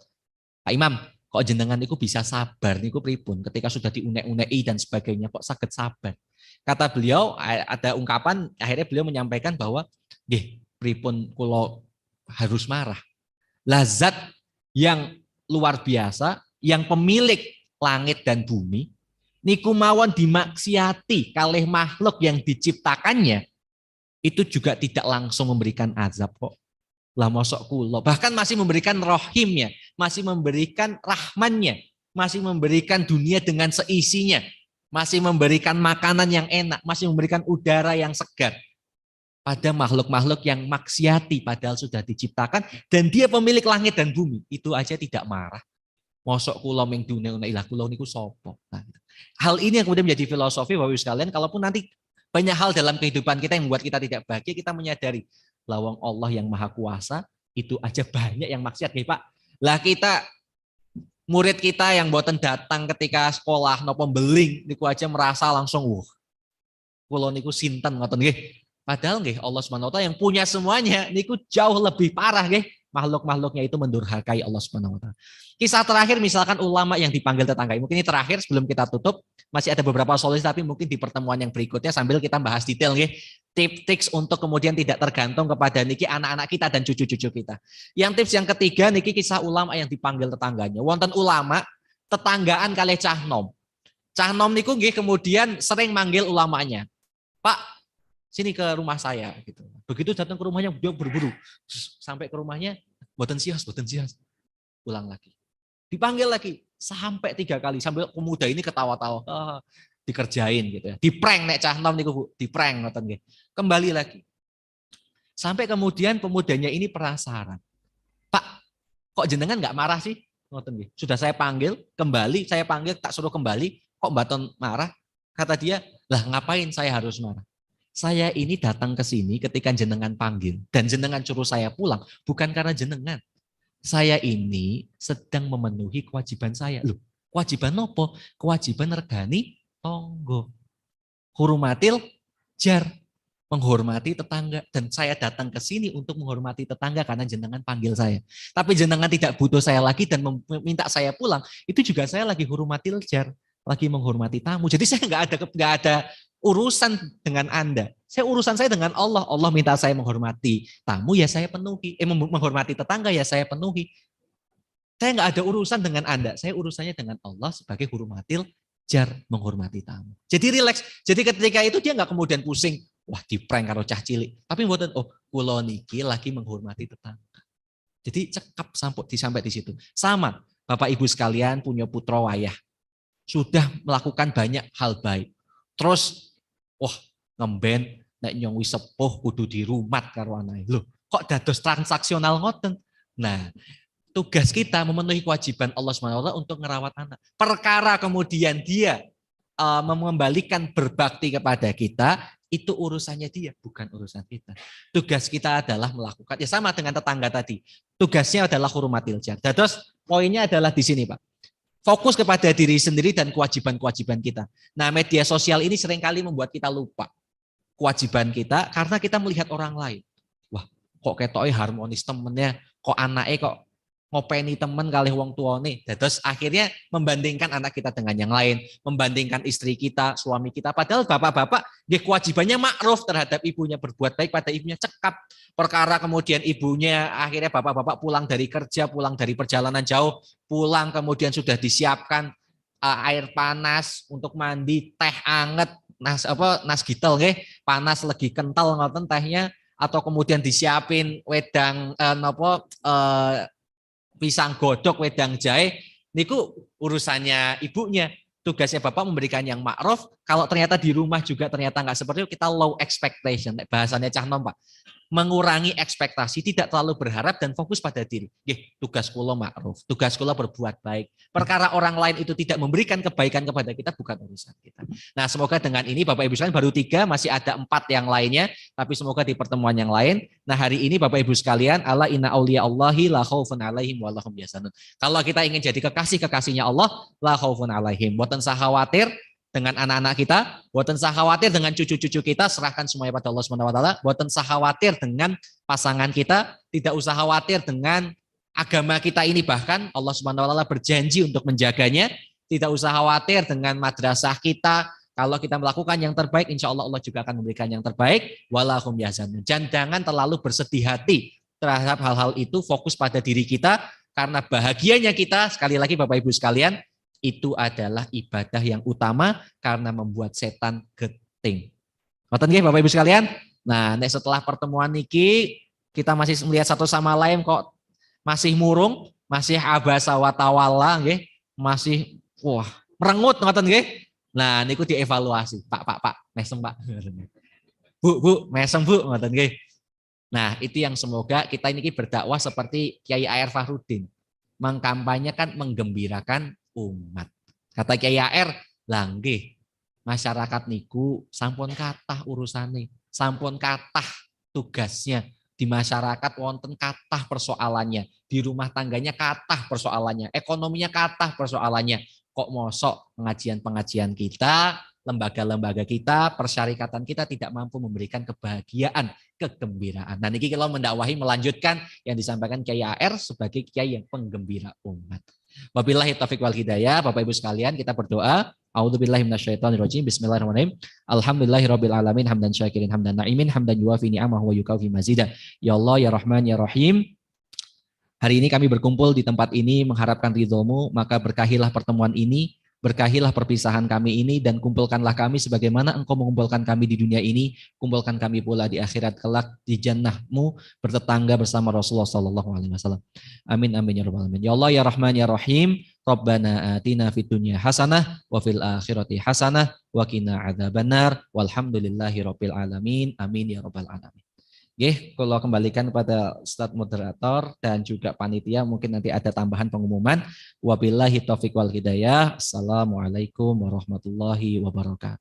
Speaker 1: Pak Imam, kok jenengan niku bisa sabar niku pripun ketika sudah diunek-uneki dan sebagainya kok saged sabar. Kata beliau ada ungkapan akhirnya beliau menyampaikan bahwa nggih pripun kula harus marah. Lazat yang luar biasa yang pemilik langit dan bumi niku mawon dimaksiati kalih makhluk yang diciptakannya itu juga tidak langsung memberikan azab kok. Lah mosok kula bahkan masih memberikan rohimnya, masih memberikan rahmannya, masih memberikan dunia dengan seisinya, masih memberikan makanan yang enak, masih memberikan udara yang segar pada makhluk-makhluk yang maksiati padahal sudah diciptakan dan dia pemilik langit dan bumi, itu aja tidak marah. Mosok kula ming dunia ilah kula niku sapa. Nah, hal ini yang kemudian menjadi filosofi Bapak Ibu sekalian, kalaupun nanti banyak hal dalam kehidupan kita yang membuat kita tidak bahagia, kita menyadari lawang Allah yang maha kuasa, itu aja banyak yang maksiat nih Pak. Lah kita murid kita yang boten datang ketika sekolah nopo beling niku aja merasa langsung kula niku sinten ngoten nggih. Padahal nggih Allah Subhanahu wa taala yang punya semuanya niku jauh lebih parah nggih. Makhluk-makhluknya itu mendurhakai Allah Subhanahu wa taala. Kisah terakhir misalkan ulama yang dipanggil tetangga. Mungkin ini terakhir sebelum kita tutup. Masih ada beberapa solusi tapi mungkin di pertemuan yang berikutnya sambil kita bahas detail nggih. Tips-tips untuk kemudian tidak tergantung kepada niki anak-anak kita dan cucu-cucu kita. Yang tips yang ketiga niki kisah ulama yang dipanggil tetangganya. Wonten ulama tetanggaan kalih cah nom. Cah nom niku nggih kemudian sering manggil ulamanya. Pak, sini ke rumah saya gitu. Begitu datang ke rumahnya dia berburu. Sampai ke rumahnya boten sios. Pulang lagi. Dipanggil lagi sampai 3 kali sambil pemuda ini ketawa-tawa. Dikerjain gitu ya. Diprank nek cah nom niku Bu, diprank ngoten nggih. Kembali lagi. Sampai kemudian pemudanya ini penasaran. Pak, kok jenengan enggak marah sih? Ngoten nggih. Sudah saya panggil, kembali, saya panggil tak suruh kembali, kok mbaton marah? Kata dia, "Lah ngapain saya harus marah? Saya ini datang ke sini ketika jenengan panggil dan jenengan suruh saya pulang bukan karena jenengan. Saya ini sedang memenuhi kewajiban saya." Loh, kewajiban apa? Kewajiban regani tonggo. Hurumatil jar, menghormati tetangga, dan saya datang ke sini untuk menghormati tetangga karena jenengan panggil saya. Tapi jenengan tidak butuh saya lagi dan meminta saya pulang, itu juga saya lagi hurumatil jar, lagi menghormati tamu. Jadi saya nggak ada urusan dengan Anda. Urusan saya dengan Allah. Allah minta saya menghormati tamu, ya saya penuhi. Menghormati tetangga, ya saya penuhi. Saya nggak ada urusan dengan Anda. Saya urusannya dengan Allah sebagai hurumatil jar, menghormati tamu. Jadi rileks. Jadi ketika itu dia nggak kemudian pusing. Wah, diprank karo cah cilik. Tapi mboten, kula niki lagi menghormati tetangga. Jadi cekap sampai di situ. Sama, Bapak Ibu sekalian punya putra wayah. Sudah melakukan banyak hal baik. Terus ngemben nek nyong wis sepuh kudu dirumat karo anake. Loh, kok dados transaksional ngoten? Nah, tugas kita memenuhi kewajiban Allah SWT untuk merawat anak. Perkara kemudian dia mengembalikan berbakti kepada kita, itu urusannya dia, bukan urusan kita. Tugas kita adalah melakukan, ya sama dengan tetangga tadi. Tugasnya adalah hurumatil jar. Terus poinnya adalah di sini Pak. Fokus kepada diri sendiri dan kewajiban-kewajiban kita. Nah, media sosial ini seringkali membuat kita lupa kewajiban kita karena kita melihat orang lain. Wah, kok ketoknya harmonis temennya, kok anaknya kok ngopeni temen kali wong tuane. Terus akhirnya membandingkan anak kita dengan yang lain, membandingkan istri kita, suami kita. Padahal bapak-bapak dia kewajibannya makruf terhadap ibunya, berbuat baik pada ibunya, cekap. Perkara kemudian ibunya akhirnya bapak-bapak pulang dari kerja, pulang dari perjalanan jauh, pulang kemudian sudah disiapkan air panas untuk mandi, teh anget, nas gitel nggih, panas lagi kental ngoten tehnya, atau kemudian disiapin wedang pisang godok, wedang jahe, niku urusannya ibunya. Tugasnya bapak memberikan yang makruf. Kalau ternyata di rumah juga ternyata nggak seperti itu, kita low expectation. Bahasanya Cah Nom Pak. Mengurangi ekspektasi, tidak terlalu berharap dan fokus pada diri. Tugas kula makruf, tugas kula berbuat baik. Perkara orang lain itu tidak memberikan kebaikan kepada kita, bukan urusan kita. Nah, semoga dengan ini Bapak Ibu sekalian baru 3, masih ada 4 yang lainnya, tapi semoga di pertemuan yang lain. Nah, hari ini Bapak Ibu sekalian, ala inna auliya Allahi la khaufun alaihim wa lahum yahzanun. Kalau kita ingin jadi kekasih-kekasihnya Allah, la khaufun alaihim. Boten usah khawatir dengan anak-anak kita, boten usah khawatir dengan cucu-cucu kita, serahkan semuanya pada Allah Subhanahu wa taala. Boten usah khawatir dengan pasangan kita, tidak usah khawatir dengan agama kita ini, bahkan Allah Subhanahu wa taala berjanji untuk menjaganya. Tidak usah khawatir dengan madrasah kita. Kalau kita melakukan yang terbaik, insya Allah Allah juga akan memberikan yang terbaik. Walahum yahzanun. Jangan terlalu bersedih hati terhadap hal-hal itu, fokus pada diri kita, karena bahagianya kita, sekali lagi Bapak Ibu sekalian, itu adalah ibadah yang utama karena membuat setan geting. Ngoten nggih Bapak Ibu sekalian? Nah, setelah pertemuan niki kita masih melihat satu sama lain kok masih murung, masih abasa wa tawalla nggih, masih merengut ngoten nggih. Nah, niku dievaluasi. Pak, mesem Pak. Bu, mesem Bu ngoten nggih. Nah, itu yang semoga kita ini berdakwah seperti Kiai Air Fahrudin. mengkampanyekan, menggembirakan umat. Kata Kiai AR, lah nggih, masyarakat niku sampun kathah urusane, sampun kathah tugasnya. Di masyarakat wonten kathah persoalannya, di rumah tangganya kathah persoalannya, ekonominya kathah persoalannya. Kok mosok pengajian-pengajian kita, lembaga-lembaga kita, persyarikatan kita tidak mampu memberikan kebahagiaan, kegembiraan. Nah, niki kalau mendakwahi melanjutkan yang disampaikan Kiai AR sebagai kiai yang penggembira umat. Wabillahi taufik wal hidayah. Bapak Ibu sekalian, kita berdoa. A'udzubillahi minasyaitonirrajim. Bismillahirrahmanirrahim. Alhamdulillahirabbil alamin hamdan syakirin hamdan na'imin hamdan yuwafi ni'amahu wa yukafi mazida. Ya Allah ya Rahman ya Rahim. Hari ini kami berkumpul di tempat ini mengharapkan ridhomu, maka berkahilah pertemuan ini, berkahilah perpisahan kami ini, dan kumpulkanlah kami sebagaimana Engkau mengumpulkan kami di dunia ini, kumpulkan kami pula di akhirat kelak di jannah-Mu bertetangga bersama Rasulullah SAW. Amin amin ya rabbal alamin. Ya Allah ya Rahman ya Rahim. Rabbana atina fid dunya hasanah wa fil akhirati hasanah wa qina adzabannar walhamdulillahi rabbil alamin. Amin ya rabbal alamin. Oke, kalau kembalikan kepada Ustadz moderator dan juga panitia, mungkin nanti ada tambahan pengumuman. Wabillahi taufiq wal hidayah. Assalamualaikum warahmatullahi wabarakatuh.